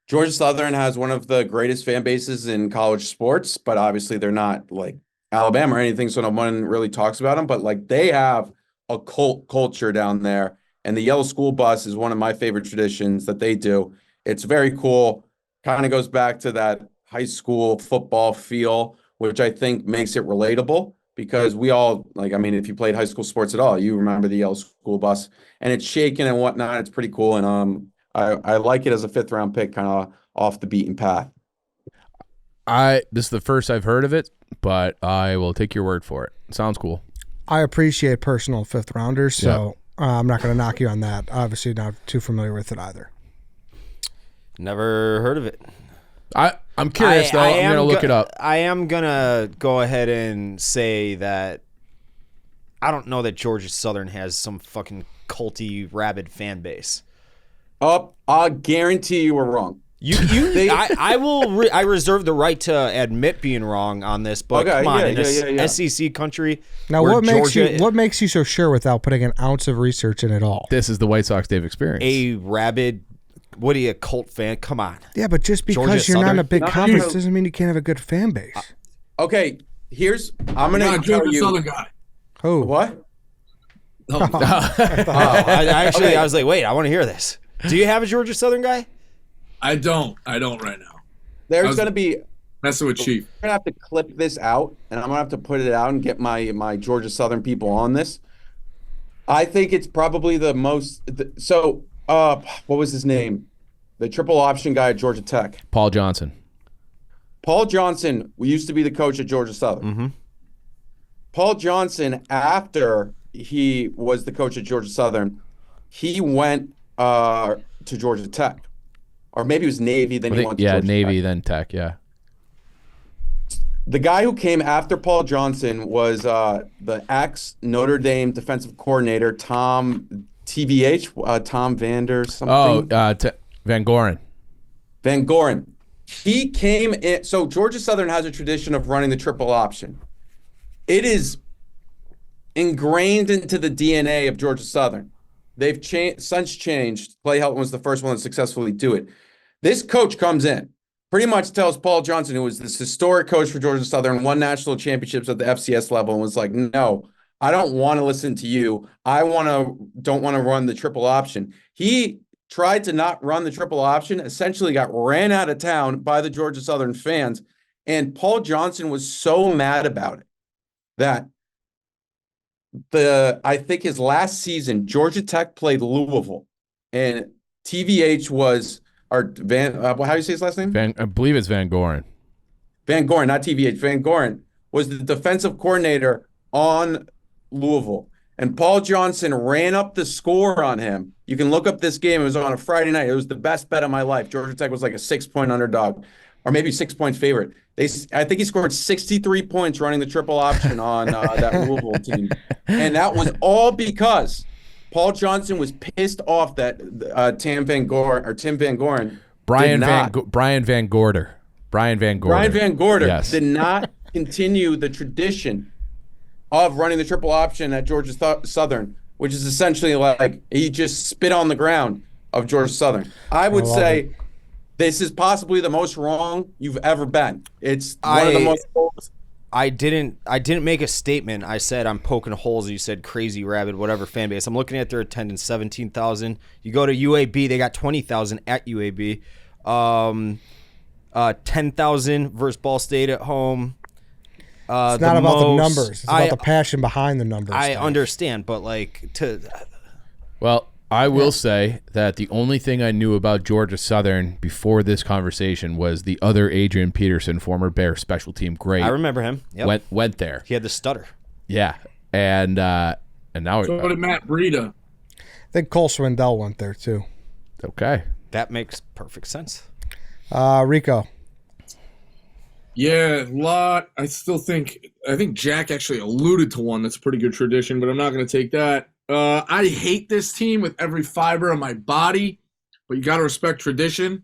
Georgia Southern has one of the greatest fan bases in college sports, but obviously they're not like Alabama or anything, so no one really talks about them, but like they have a cult culture down there, and the yellow school bus is one of my favorite traditions that they do. It's very cool, kind of goes back to that high school football feel, which I think makes it relatable because we all, like, I mean, if you played high school sports at all, you remember the yellow school bus, and it's shaking and whatnot. It's pretty cool, and I like it as a 5th round pick, kind of off the beaten path. This is the first I've heard of it, but I will take your word for it. Sounds cool. I appreciate personal 5th rounders, so I'm not going to knock you on that. Obviously, not too familiar with it either. Never heard of it. I'm curious, though. I'm going to look it up. I am going to go ahead and say that I don't know that Georgia Southern has some fucking culty, rabid fan base. Oh, I'll guarantee you were wrong. I reserve the right to admit being wrong on this, but Okay, come on, yeah, in SEC country. Now, where what makes you so sure without putting an ounce of research in at all? This is the White Sox Dave experience. A rabid, what are you, a cult fan? Come on. Yeah, but just because Georgia you're not in Southern? a big No, conference no. doesn't mean you can't have a good fan base. Okay, I'm Not gonna a tell Georgia you Southern guy. Oh, what. Oh, I was like, wait, I want to hear this. Do you have a Georgia Southern guy? I don't right now. There's gonna be. Messing with Chief. I'm gonna have to clip this out, and I'm gonna have to put it out and get my Georgia Southern people on this. I think it's probably the most. What was his name? The triple option guy at Georgia Tech. Paul Johnson. Paul Johnson used to be the coach at Georgia Southern. Mm-hmm. Paul Johnson, after he was the coach at Georgia Southern, he went to Georgia Tech, or maybe it was Navy. Then he went to Georgia Navy, Tech. then Tech. Yeah. The guy who came after Paul Johnson was the ex-Notre Dame defensive coordinator, Tom Vander something. Van Goren. Van Goren. He came in. So Georgia Southern has a tradition of running the triple option. It is ingrained into the DNA of Georgia Southern. They've since changed. Clay Helton was the first one to successfully do it. This coach comes in, pretty much tells Paul Johnson, who was this historic coach for Georgia Southern, won national championships at the FCS level, and was like, no, I don't want to listen to you. Don't want to run the triple option. He tried to not run the triple option, essentially got ran out of town by the Georgia Southern fans. And Paul Johnson was so mad about it that I think his last season, Georgia Tech played Louisville, and TVH was, or how do you say his last name? I believe it's Van Goren. Van Goren, not TVH. Van Goren was the defensive coordinator on Louisville. And Paul Johnson ran up the score on him. You can look up this game. It was on a Friday night. It was the best bet of my life. Georgia Tech was like a 6-point underdog, or maybe 6-point favorite. I think he scored 63 points running the triple option on that Louisville team. And that was all because Paul Johnson was pissed off that Tim Van Goren. Brian Van Gorder. Yes. Did not continue the tradition of running the triple option at Georgia Southern, which is essentially like he just spit on the ground of Georgia Southern. I would say this is possibly the most wrong you've ever been. It's one of the most. I didn't make a statement. I said I'm poking holes. You said crazy, rabid, whatever fan base. I'm looking at their attendance, 17,000. You go to UAB, they got 20,000 at UAB. 10,000 versus Ball State at home. It's not about the numbers. It's about the passion behind the numbers. I understand, but Well, I will say that the only thing I knew about Georgia Southern before this conversation was the other Adrian Peterson, former Bear special team great. I remember him. Yep. Went there. He had the stutter. Yeah, and now So did Matt Breida. I think Cole Swindell went there too. Okay, that makes perfect sense. Rico. Yeah, a lot. I think Jack actually alluded to one that's a pretty good tradition, but I'm not going to take that. I hate this team with every fiber of my body, but you got to respect tradition.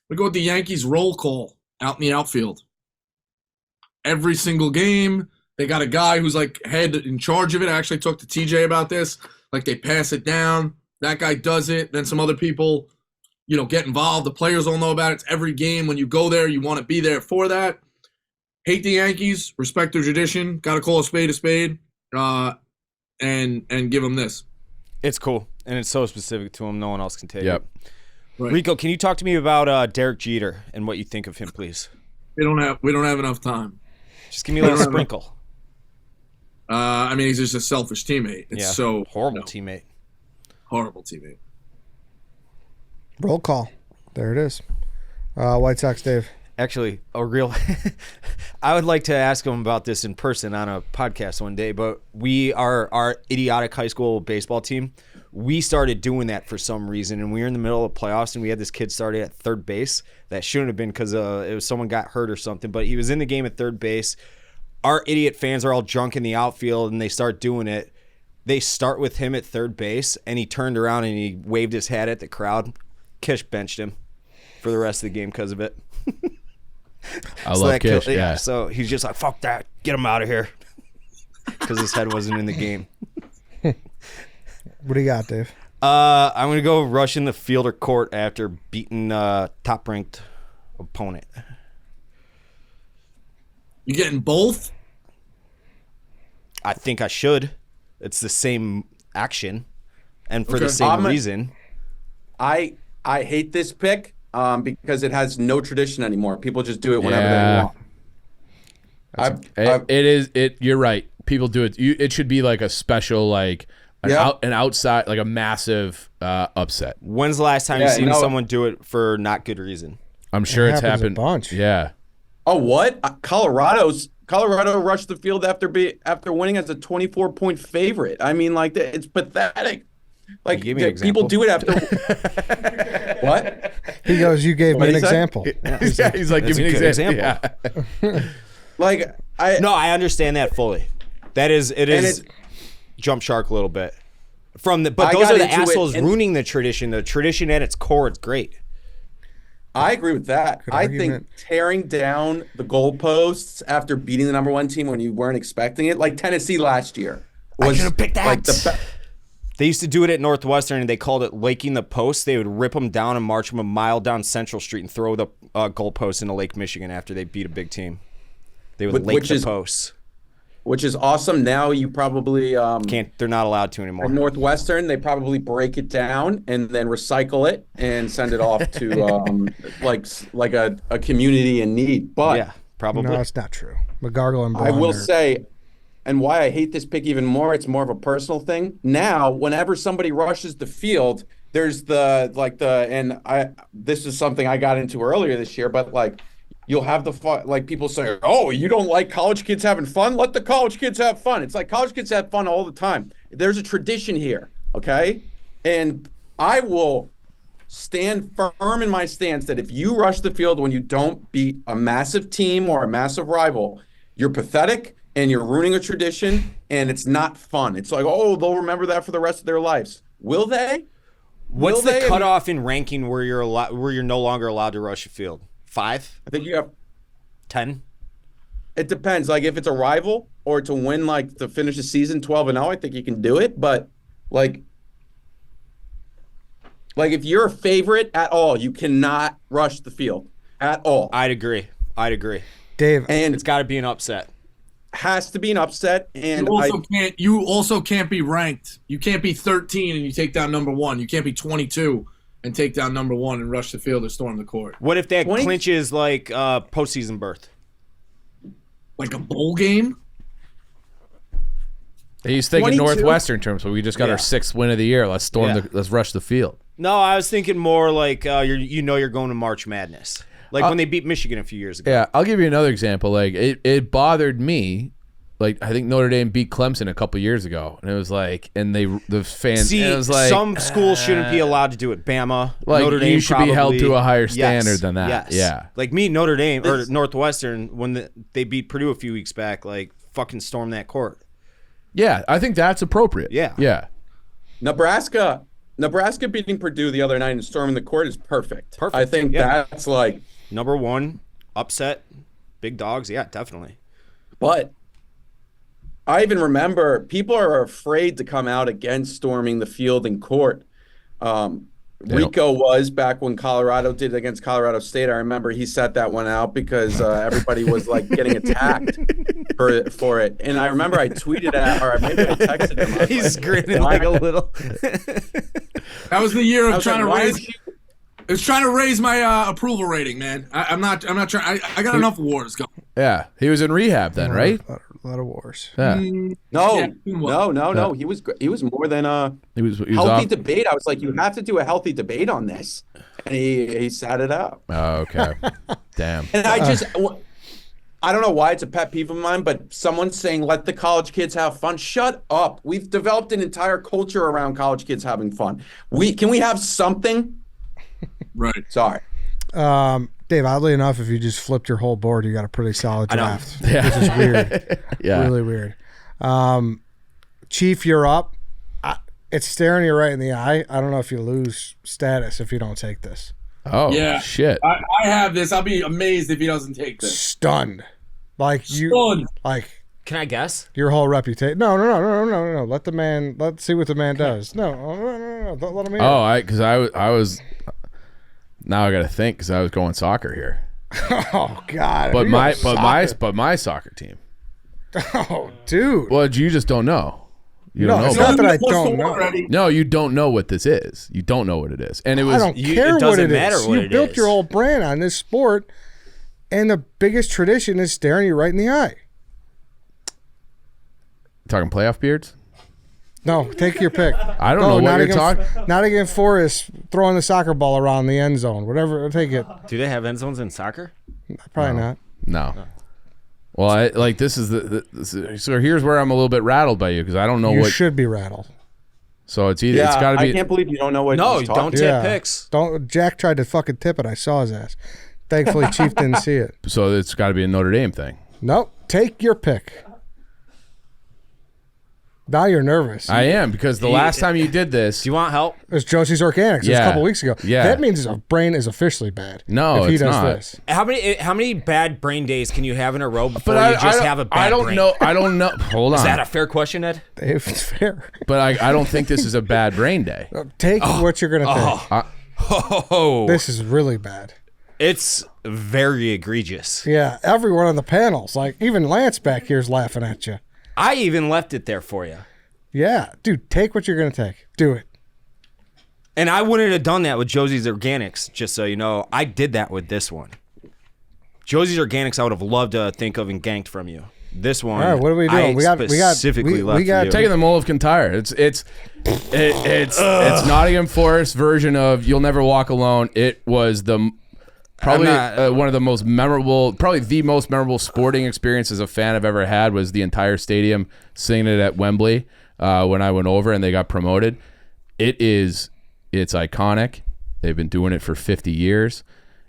We go with the Yankees roll call out in the outfield. Every single game, they got a guy who's like head in charge of it. I actually talked to TJ about this. Like they pass it down. That guy does it. Then some other people, get involved. The players all know about it. It's every game. When you go there, you want to be there for that. Hate the Yankees. Respect their tradition. Got to call a spade. And give them this. It's cool, and it's so specific to him. No one else can take Yep. it. Right. Rico, can you talk to me about Derek Jeter and what you think of him, please? We don't have enough time. Just give me a little sprinkle. He's just a selfish teammate. It's horrible teammate. Horrible teammate. Roll call. There it is. White Sox Dave. Actually, I would like to ask him about this in person on a podcast one day, but our idiotic high school baseball team, we started doing that for some reason, and we were in the middle of playoffs, and we had this kid started at third base. That shouldn't have been because it was someone got hurt or something, but he was in the game at third base. Our idiot fans are all drunk in the outfield, and they start doing it. They start with him at third base, and he turned around and he waved his hat at the crowd. Kish benched him. for the rest of the game because of it. I love Kish. Yeah. So he's just like, fuck that. Get him out of here. Because his head wasn't in the game. What do you got, Dave? I'm going to go rushing the field or court after beating top-ranked opponent. You getting both? I think I should. It's the same action, and for the same reason. I hate this pick because it has no tradition anymore. People just do it whenever they want. You're right. People do it. It should be like a special, like an outside, like a massive upset. When's the last time you've seen someone do it for not good reason? I'm sure it's happens happened. a bunch. Yeah. Oh, what? Colorado rushed the field after winning as a 24-point favorite. I mean, like, it's pathetic. Like, people do it after. What? He goes, you gave me an example. He's like, give me an example. Yeah. Like, I understand that fully. It is jump shark a little bit. But those are the assholes ruining the tradition. The tradition at its core is great. I agree with that. I think tearing down the goalposts after beating the number one team when you weren't expecting it, like Tennessee last year, I should have picked that. They used to do it at Northwestern, and they called it laking the posts. They would rip them down and march them a mile down Central Street and throw the goalposts into Lake Michigan after they beat a big team. They would lake the posts. Which is awesome. Now you probably they're not allowed to anymore. At Northwestern, they probably break it down and then recycle it and send it off to like a community in need. But yeah, probably. No, it's not true. McGargle and Braun I will say, and why I hate this pick even more, it's more of a personal thing. Now, whenever somebody rushes the field, there's this is something I got into earlier this year, but like, you'll have the fun, like people say, oh, you don't like college kids having fun? Let the college kids have fun. It's like college kids have fun all the time. There's a tradition here, okay? And I will stand firm in my stance that if you rush the field when you don't beat a massive team or a massive rival, you're pathetic and you're ruining a tradition and it's not fun. It's like, oh, they'll remember that for the rest of their lives. Will they? What's the cutoff in ranking where you're no longer allowed to rush a field? 5? I think you have 10. It depends. Like if it's a rival or to win, like to finish the season 12-0, I think you can do it. But like if you're a favorite at all, you cannot rush the field at all. I'd agree. Dave, and it's got to be an upset. Has to be an upset, and you also can't be ranked. You can't be 13 and you take down number 1. You can't be 22 and take down number 1 and rush the field or storm the court. What if that clinches like postseason berth? Like a bowl game? He's thinking 22? Northwestern terms, but we just got our 6th win of the year. Let's let's rush the field. No, I was thinking more like you're going to March Madness. Like when they beat Michigan a few years ago. Yeah, I'll give you another example. Like it bothered me. Like I think Notre Dame beat Clemson a couple years ago, and it was like, and the fans. See, it was like, some schools shouldn't be allowed to do it. Bama, like Notre Dame, you should be held to a higher standard than that. Yes. Yeah, like me, Notre Dame or Northwestern when they beat Purdue a few weeks back, like fucking storm that court. Yeah, I think that's appropriate. Yeah. Nebraska beating Purdue the other night and storming the court is perfect. I think that's like number 1 upset, big dogs. Yeah, definitely. But I even remember people are afraid to come out against storming the field in court. Rico was back when Colorado did it against Colorado State. I remember he set that one out because everybody was like getting attacked for it. And I remember I tweeted at, or maybe I texted him. He's grinning like a little. That was the year of trying to raise. It was trying to raise my approval rating, man. I'm not trying. I got enough wars going. Yeah, he was in rehab then, right? A lot of wars. Yeah. No. He was more than he was healthy off. debate. I was like, you have to do a healthy debate on this, and he sat it out. Oh, okay. Damn. And I don't know why it's a pet peeve of mine, but someone saying let the college kids have fun. Shut up. We've developed an entire culture around college kids having fun. Can we have something? Right. Sorry. Dave, oddly enough, if you just flipped your whole board, you got a pretty solid draft. Yeah. Which is weird. Yeah. Really weird. Chief, you're up. It's staring you right in the eye. I don't know if you lose status if you don't take this. Oh, Yeah. shit. I have this. I'll be amazed if he doesn't take this. Stunned. Like you. Stunned. Like Can I guess? your whole reputation. No. Let the man. Let's see what the man does. No. Don't let him in. Oh, because I was. Now I got to think because I was going soccer here. Oh God. But Are you my soccer team. Oh, dude. Well, you just don't know. You No, don't it's know. not about that I Plus don't the know. one already. No, you don't know what this is. You don't know what it is. And it was I don't You- care it what doesn't it matter is. what You it built is. your whole brand on this sport, and the biggest tradition is staring you right in the eye. talking playoff beards. No, take your pick. I don't know what you're talking. Nottingham Forest throwing the soccer ball around the end zone. Whatever, take it. Do they have end zones in soccer? Probably not. No. Well, I like this is so here's where I'm a little bit rattled by you because I don't know You what. should be rattled. So it's either Yeah, it's got to I be. can't believe you don't know what. No, he's don't talking. tip picks. Don't. Jack tried to fucking tip it. I saw his ass. Thankfully, Chief didn't see it. So it's got to be a Notre Dame thing. Nope. Take your pick. Now you're nervous. I am because the last time you did this, Do you want help? It was Josie's Organics. It was a Yeah. couple weeks ago. Yeah. That means his brain is officially bad. No, if he it's does not. this. How many bad brain days can you have in a row before but you just have a bad I don't brain? know. I don't know. Hold on. Is that a fair question, Ed? If it's fair. But I don't think this is a bad brain day. Take what you're gonna take. Oh, This is really bad. it's very egregious. Yeah, everyone on the panels, like even Lance back here's laughing at you. I even left it there for you. Yeah, dude, take what you're gonna take. Do it. And I wouldn't have done that with Josie's Organics, just so you know. I did that with this one. Josie's Organics, I would have loved to think of and ganked from you. This one, All right, what are we doing? I specifically left for you. Taking the Moleskine tire. It's Nottingham Forest version of "You'll Never Walk Alone." It was probably one of the most memorable, probably the most memorable sporting experience as a fan I've ever had. Was the entire stadium singing it at Wembley when I went over and they got promoted. It's iconic. They've been doing it for 50 years.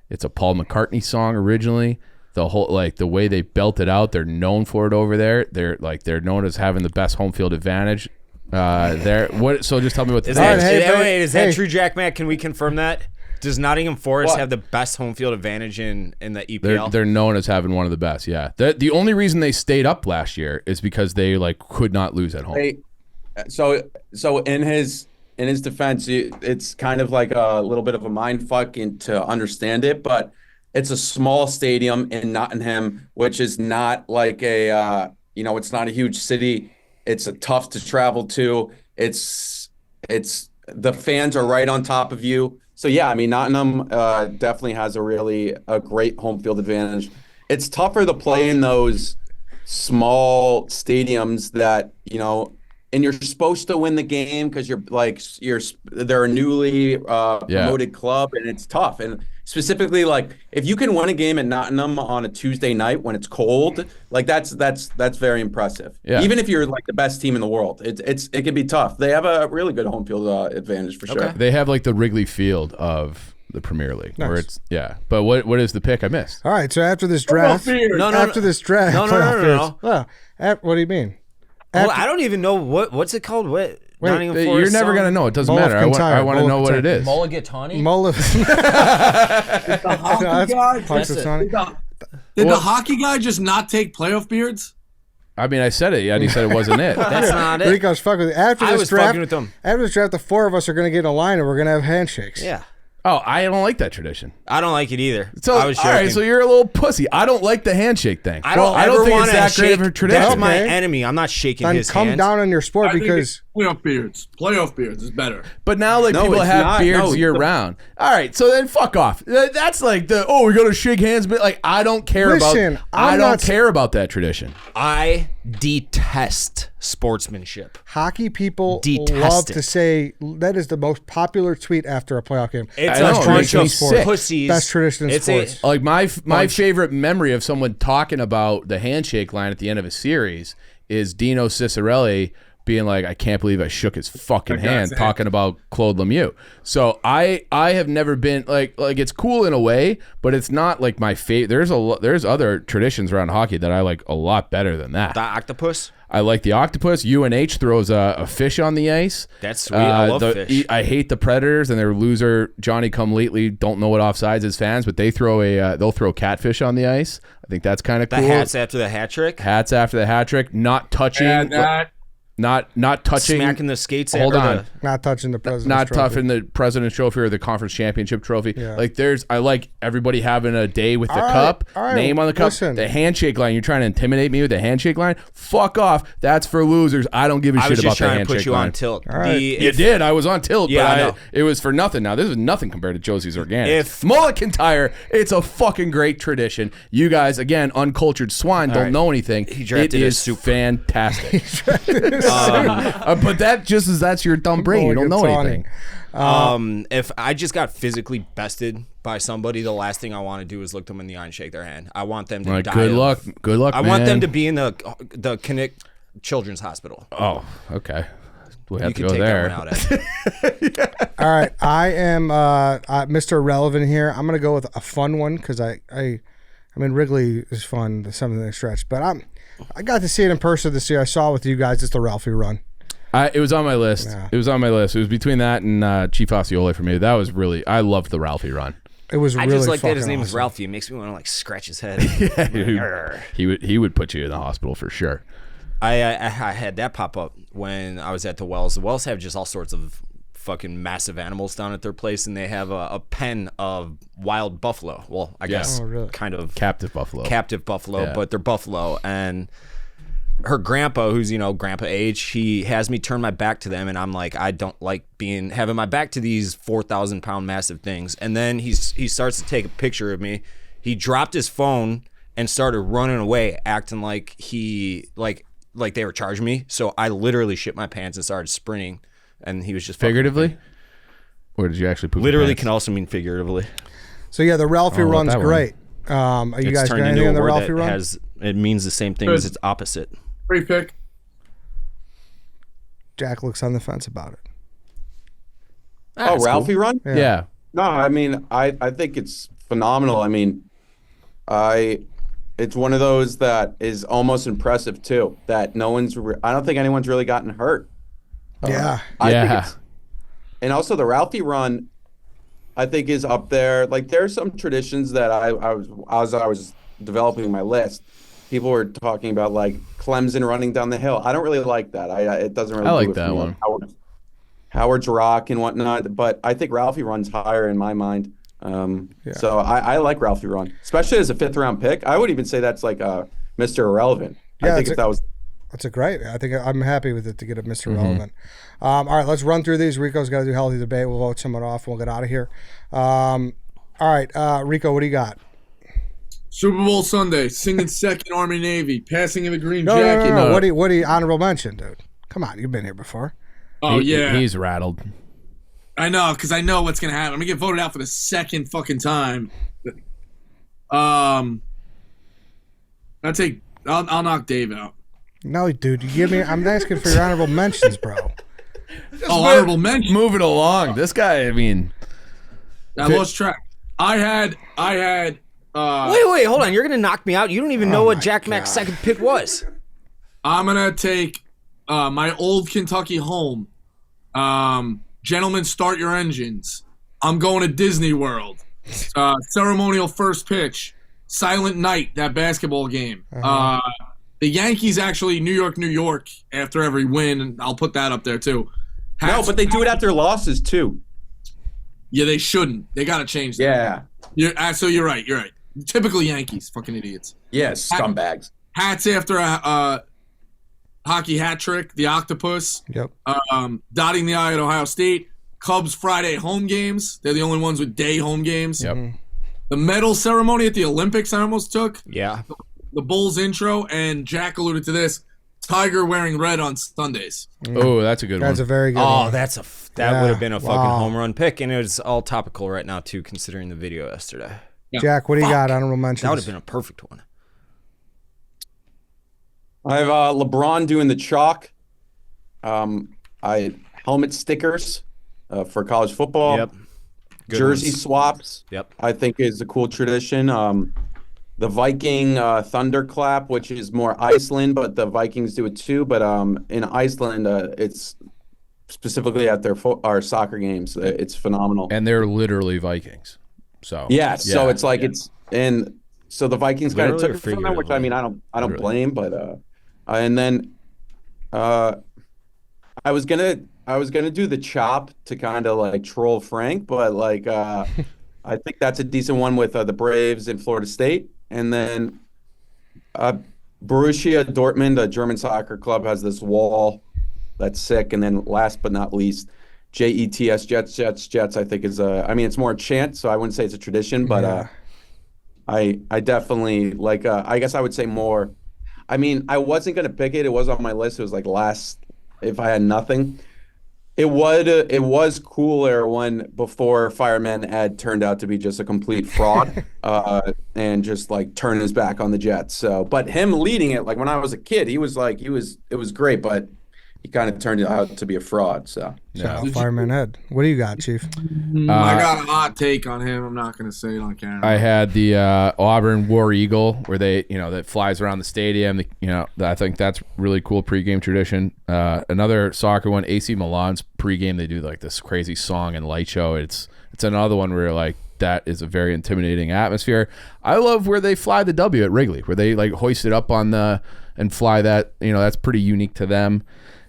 It's a Paul McCartney song originally. The whole the way they belt it out, they're known for it over there. They're known as having the best home field advantage. So just tell me what Is All right, that hey. true, Jack Matt? Can we confirm that? Does Nottingham Forest have the best home field advantage in the EPL? They're known as having one of the best. Yeah. The only reason they stayed up last year is because they could not lose at home. So in his defense, it's kind of like a little bit of a mind fuck to understand it, but it's a small stadium in Nottingham, which is not like it's not a huge city. It's tough to travel to. It's the fans are right on top of you. So yeah, I mean Nottingham definitely has a great home field advantage. It's tougher to play in those small stadiums that and you're supposed to win the game because they're a newly promoted club, and it's tough. And specifically, if you can win a game at Nottingham on a Tuesday night when it's cold, that's very impressive. Yeah. Even if you're the best team in the world, it can be tough. They have a really good home field advantage for sure. They have the Wrigley Field of the Premier League, where Nice. But what is the pick I missed? All right, so after this draft, this draft, No. Well, what do you mean? Well, I don't even know what's it called. What Nottingham Forest You're never song? gonna know. It doesn't Moleskine matter. tire, I want to know what Moleskine it is. Mulligatawny? The hockey guy. Punxsutawney. Did the hockey guy just not take playoff beards? I mean, I said it. Yeah, and he said it wasn't it. That's not it. Rico's fucking with you. After I this was draft, fucking with them. after this draft, the four of us are going to get in a line and we're going to have handshakes. Yeah. Oh, I don't like that tradition. I don't like it either. So I was all joking. right, so you're a little pussy. I don't like the handshake thing. I don't think want it's to that shake. great of a tradition. That's my Okay. enemy. I'm not shaking Then his come hand. down on your sport I think because it's playoff beards. Playoff beards is better. But now, No, people it's have not. beards No, year round. All right, so then fuck off. That's we got to shake hands. But I don't care Listen, I don't care about that tradition. I detest sportsmanship. hockey people Detest love it. to say that is the most popular tweet after a playoff game. It's I know, a it bunch makes me of sick. pussies. Best tradition in It's sports. Like my favorite memory of someone talking about the handshake line at the end of a series is Dino Cicerelli being like, I can't believe I shook his fucking hand, talking about Claude Lemieux. So I have never been like it's cool in a way, but it's not like my favorite. There's other traditions around hockey that I like a lot better than that. The octopus? I like the octopus. UNH throws a fish on the ice. That's sweet. I love fish. I hate the Predators and their loser Johnny come lately don't know what offsides is fans, but they they'll throw catfish on the ice. I think that's kind of cool. The hats after the hat trick. Hats after the hat trick. Not touching. Not touching. Smacking the skates. Hold on. Not touching the president's Not trophy. touching the President's Trophy or the Conference Championship Trophy. Yeah. Like I like everybody having a day with the cup, name on the cup, the handshake line. You're trying to intimidate me with the handshake line? Fuck off. That's for losers. I don't give a shit about the handshake line. I was just trying to put you on tilt. Right. You did. I was on tilt, Yeah, but it was for nothing. Now, this is nothing compared to Josie's Organic. Mulligan Tire, it's a fucking great tradition. You guys, again, uncultured swine, don't know anything. He drafted it a is super. fantastic. But that's your dumb brain. You don't know anything. If I just got physically bested by somebody, the last thing I want to do is look them in the eye and shake their hand. I want them to die. Good luck. Good luck, I man. want them to be in the Kinnick Children's Hospital. Oh, okay. We have You to can go take there. that one out. All right, I am Mr. Irrelevant here. I'm gonna go with a fun one because I mean Wrigley is fun, the 7th stretch, but I got to see it in person this year. I saw it with you guys. It's the Ralphie run. It was on my list. Yeah. It was on my list. It was between that and Chief Osceola for me. That was really. I loved the Ralphie run. It was I really just like that his fucking name is awesome. Ralphie. It makes me want to like scratch his head. He would put you in the hospital for sure. I had that pop up when I was at the Wells. The Wells have just all sorts of fucking massive animals down at their place, and they have a pen of wild buffalo. Well, I guess really? kind of Captive buffalo. Yeah. But they're buffalo. And her grandpa, who's grandpa age, he has me turn my back to them, and I'm like, I don't like having my back to these 4,000-pound massive things. And then he starts to take a picture of me. He dropped his phone and started running away, acting like like they were charging me. So I literally shit my pants and started sprinting, and he was just Figuratively, or did you actually poop? Literally your pants? can also mean figuratively. So yeah, the Ralphie Oh, run's that one. great. Are you It's guys turned got into anything a on the word Ralphie that run? it means the same thing as its opposite. Great pick. Jack looks on the fence about it. Oh, Ralphie run? Yeah. No, I mean, I think it's phenomenal. I mean, it's one of those that is almost impressive too. That I don't think anyone's really gotten hurt. Yeah. I think Yeah. and also the Ralphie run, I think is up there. Like there's some traditions that I was developing my list. People were talking about like Clemson running down the hill. I don't really like that. It doesn't really. I like do it that for me. one. Howard's Rock and whatnot, but I think Ralphie runs higher in my mind. So I like Ralphie run, especially as a 5th round pick. I would even say that's like Mr. Irrelevant. Yeah, I think if that was. That's a great. I think I'm happy with it to get a Mr. Relevant. All right, let's run through these. Rico's got to do healthy debate. We'll vote someone off. We'll get out of here. All right, Rico, what do you got? Super Bowl Sunday, singing second Army Navy, passing of the green No, jacket. no. What do you honorable mention, dude? Come on, you've been here before. Oh, yeah. He's rattled. I know, because I know what's going to happen. I'm going to get voted out for the second fucking time. I'll knock Dave out. No, dude, you give me. I'm asking for your honorable mentions, bro. Honorable mention. Moving along. This guy, I mean. I lost track. I had. Wait, hold on. You're gonna knock me out. You don't even know what Jack Mack's second pick was. I'm gonna take my old Kentucky home. Gentlemen, start your engines. I'm going to Disney World. Ceremonial first pitch. Silent Night, that basketball game. The Yankees actually New York after every win, and I'll put that up there too. No, but they do it after losses too. Yeah, they shouldn't. They got to change that. Yeah. So you're right. You're right. Typical Yankees, fucking idiots. Yeah, scumbags. Hats after a hockey hat trick, the octopus. Yep. Dotting the I at Ohio State. Cubs Friday home games. They're the only ones with day home games. Yep. The medal ceremony at the Olympics I almost took. Yeah. The Bulls intro, and Jack alluded to this. Tiger wearing red on Sundays. Oh, that's a good one. That's a very good Oh, one. that Yeah, would have been a fucking wow. home run pick, and it was all topical right now too, considering the video yesterday. Jack, what do you got? Honorable mentions. That would have been a perfect one. I have LeBron doing the chalk. Helmet stickers for college football. Yep. Good Jersey ones. swaps. Yep. I think is a cool tradition. the Viking thunderclap, which is more Iceland, but the Vikings do it too. But in Iceland, it's specifically at our soccer games. It's phenomenal. And they're literally Vikings. So yeah, so it's like it's and so the Vikings kind of Literally took it from them, which figuratively? I don't Literally. blame, but and then I was gonna do the chop to kind of like troll Frank, but like I think that's a decent one with the Braves in Florida State, and then Borussia Dortmund, a German soccer club, has this wall that's sick, and then last but not least, JETS Jets. I think is I mean it's more a chant, so I wouldn't say it's a tradition, but I definitely like. I guess I would say more. I mean, I wasn't gonna pick it. It was on my list. It was like last if I had nothing. It was cooler when before Fireman Ed turned out to be just a complete fraud, and just like turn his back on the Jets. So, but him leading it, like when I was a kid, it was great, but he kind of turned out to be a fraud. So, Shout out Fireman Ed. What do you got, Chief? I got a hot take on him. I'm not going to say it on camera. I had the Auburn War Eagle, where they, that flies around the stadium. I think that's really cool pregame tradition. Another soccer one, AC Milan's pregame. They do like this crazy song and light show. It's another one where like that is a very intimidating atmosphere. I love where they fly the W at Wrigley, where they like hoist it up on and fly that. That's pretty unique to them.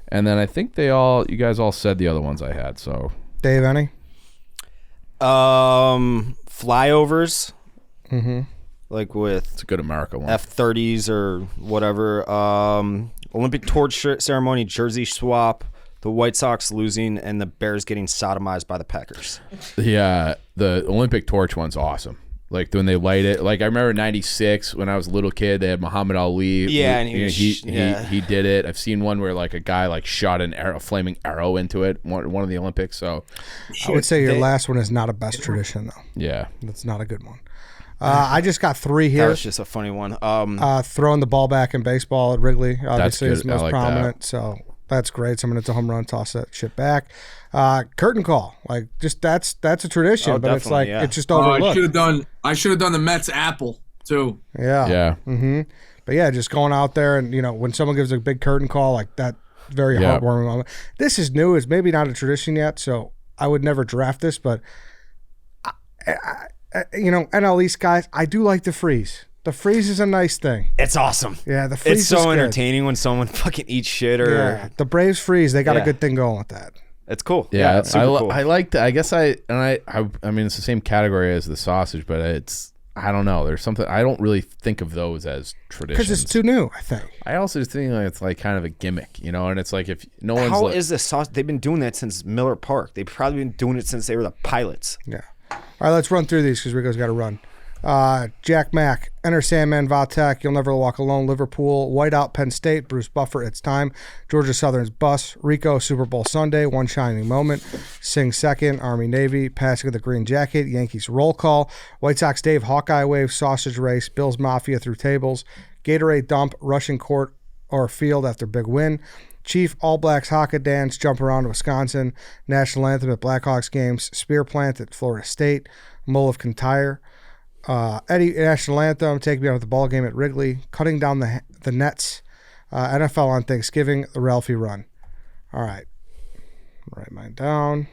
And then I think you guys all said the other ones I had. So Dave, any? Flyovers. Mm-hmm. Like with it's a good America one. F-30s or whatever. Olympic torch ceremony, jersey swap, the White Sox losing, and the Bears getting sodomized by the Packers. Yeah, the Olympic torch one's awesome. Like when they light it, like I remember '96 when I was a little kid, they had Muhammad Ali. Yeah, and he did it. I've seen one where like a guy like shot a flaming arrow into it. One of the Olympics. So I would say your last one is not a best tradition though. Yeah, that's not a good one. I just got 3 here. That was just a funny one. Throwing the ball back in baseball at Wrigley obviously is the most like prominent. So that's great. Someone hits a home run, toss that shit back. Curtain call, like just that's a tradition, but it's like it's just overlooked. I should have done the Mets apple too. Yeah. Yeah. Mm-hmm. But yeah, just going out there and when someone gives a big curtain call like that, very heartwarming moment. This is new. It's maybe not a tradition yet, so I would never draft this. But NL East guys, I do like the freeze. The freeze is a nice thing. It's awesome. Yeah, the freeze is so good. entertaining when someone fucking eats shit or. Yeah, the Braves freeze. They got a good thing going with that. It's cool. Yeah, it's super cool. I like that. I guess I mean it's the same category as the sausage, but I don't know. There's something I don't really think of those as traditions because it's too new. I think. I also think like it's like kind of a gimmick, and it's like if no one's. How is the sausage? They've been doing that since Miller Park. They've probably been doing it since they were the pilots. Yeah. All right, let's run through these because Rico's got to run. Jack Mack, Enter Sandman, Vatek, You'll Never Walk Alone, Liverpool, Whiteout, Penn State, Bruce Buffer, It's Time, Georgia Southern's Bus, Rico, Super Bowl Sunday, One Shining Moment, Sing Second, Army Navy, Passing of the Green Jacket, Yankees Roll Call, White Sox Dave, Hawkeye Wave, Sausage Race, Bills Mafia Through Tables, Gatorade Dump, Rushing Court or Field After Big Win, Chief, All Blacks Haka Dance, Jump Around to Wisconsin, National Anthem at Blackhawks Games, Spear Plant at Florida State, Mull of Kintyre, Eddie National Anthem, Take Me Out of the Ball Game at Wrigley, Cutting Down the Nets, NFL on Thanksgiving, the Ralphie Run. All right. Write mine down.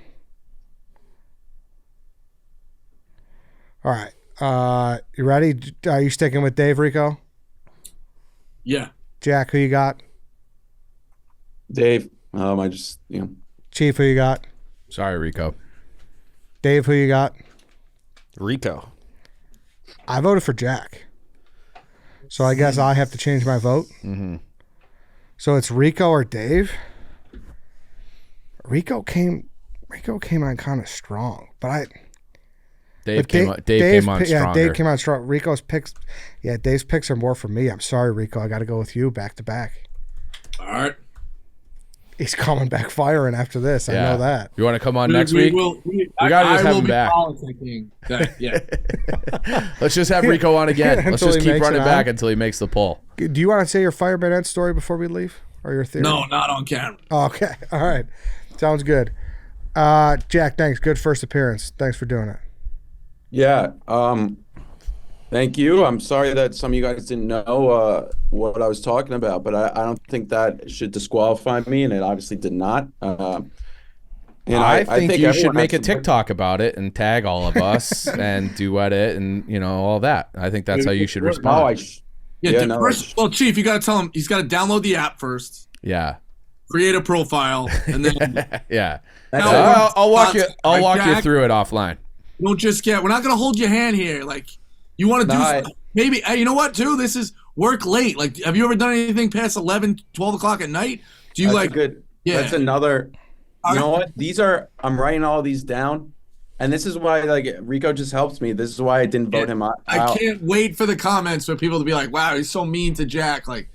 All right. You ready? Are you sticking with Dave, Rico? Yeah. Jack, who you got? Dave, I just Chief, who you got? Sorry, Rico. Dave, who you got? Rico. I voted for Jack. So I guess I have to change my vote. Mm-hmm. So it's Rico or Dave. Rico came on kind of strong, but Dave came on strong. Yeah, Dave came on strong. Rico's picks, Dave's picks are more for me. I'm sorry, Rico. I got to go with you back to back. All right. He's coming back firing after this. I know that. You want to come on next week? We gotta just have him back. Yeah. Let's just have Rico on again. Let's just keep running back until he makes the poll. Do you want to say your Fireman Ed story before we leave, or your theory? No, not on camera. Okay, all right, sounds good. Jack, thanks. Good first appearance. Thanks for doing it. Yeah. Thank you. I'm sorry that some of you guys didn't know what I was talking about, but I don't think that should disqualify me, and it obviously did not. And I think you should everyone make a has to- TikTok about it and tag all of us and duet it and all that. I think that's how you should No, respond. Well, Chief, you got to tell him he's got to download the app first, Yeah. create a profile, and then Yeah. Now, I'll walk you. I'll Right, walk you Jack? through it offline. don't just get. We're not going to hold your hand here. Like, you want to do something. Maybe. Hey, you know what? Too. This is work late. Like, have you ever done anything past 11, 12 o'clock at night? Do you That's like? good? Yeah. That's another. You know what? I'm writing all these down, and this is why Rico just helps me. This is why I didn't vote him out. I can't wait for the comments for people to be like, "Wow, he's so mean to Jack." Like,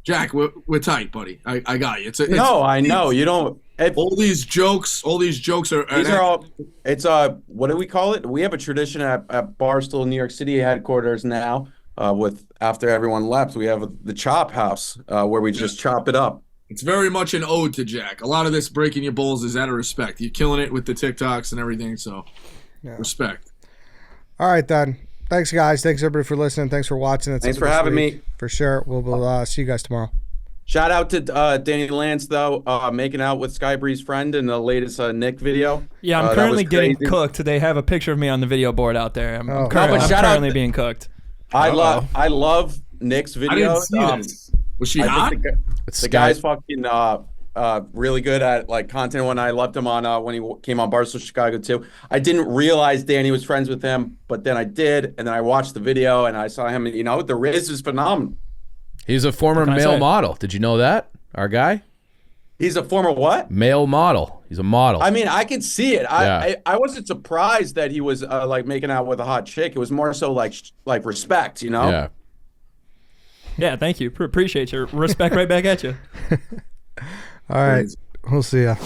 Jack, we're tight, buddy. I got you. No, I know you don't. All these jokes are. These are all. It's what do we call it? We have a tradition at Barstool, New York City headquarters now. With after everyone left, we have the chop house where we just chop it up. It's very much an ode to Jack. A lot of this breaking your balls is out of respect. You're killing it with the TikToks and everything, so respect. All right, then. Thanks, guys. Thanks, everybody, for listening. Thanks for watching. Thanks for having me. For sure. We'll see you guys tomorrow. Shout out to Danny Lance, though, making out with Skybree's friend in the latest Nick video. Yeah, I'm currently getting cooked. They have a picture of me on the video board out there. I'm currently being cooked. I love Nick's video. I didn't see this. Was she hot? The guy's fucking really good at content. When I loved him on when he came on Barstool Chicago too. I didn't realize Danny was friends with him, but then I did, and then I watched the video and I saw him. The Riz is phenomenal. He's a former male model. Did you know that? Our guy? He's a former what? Male model. He's a model. I mean, I can see it. Yeah. I wasn't surprised that he was making out with a hot chick. It was more so like respect, Yeah. Yeah, thank you. Appreciate your respect right back at you. All right. We'll see ya.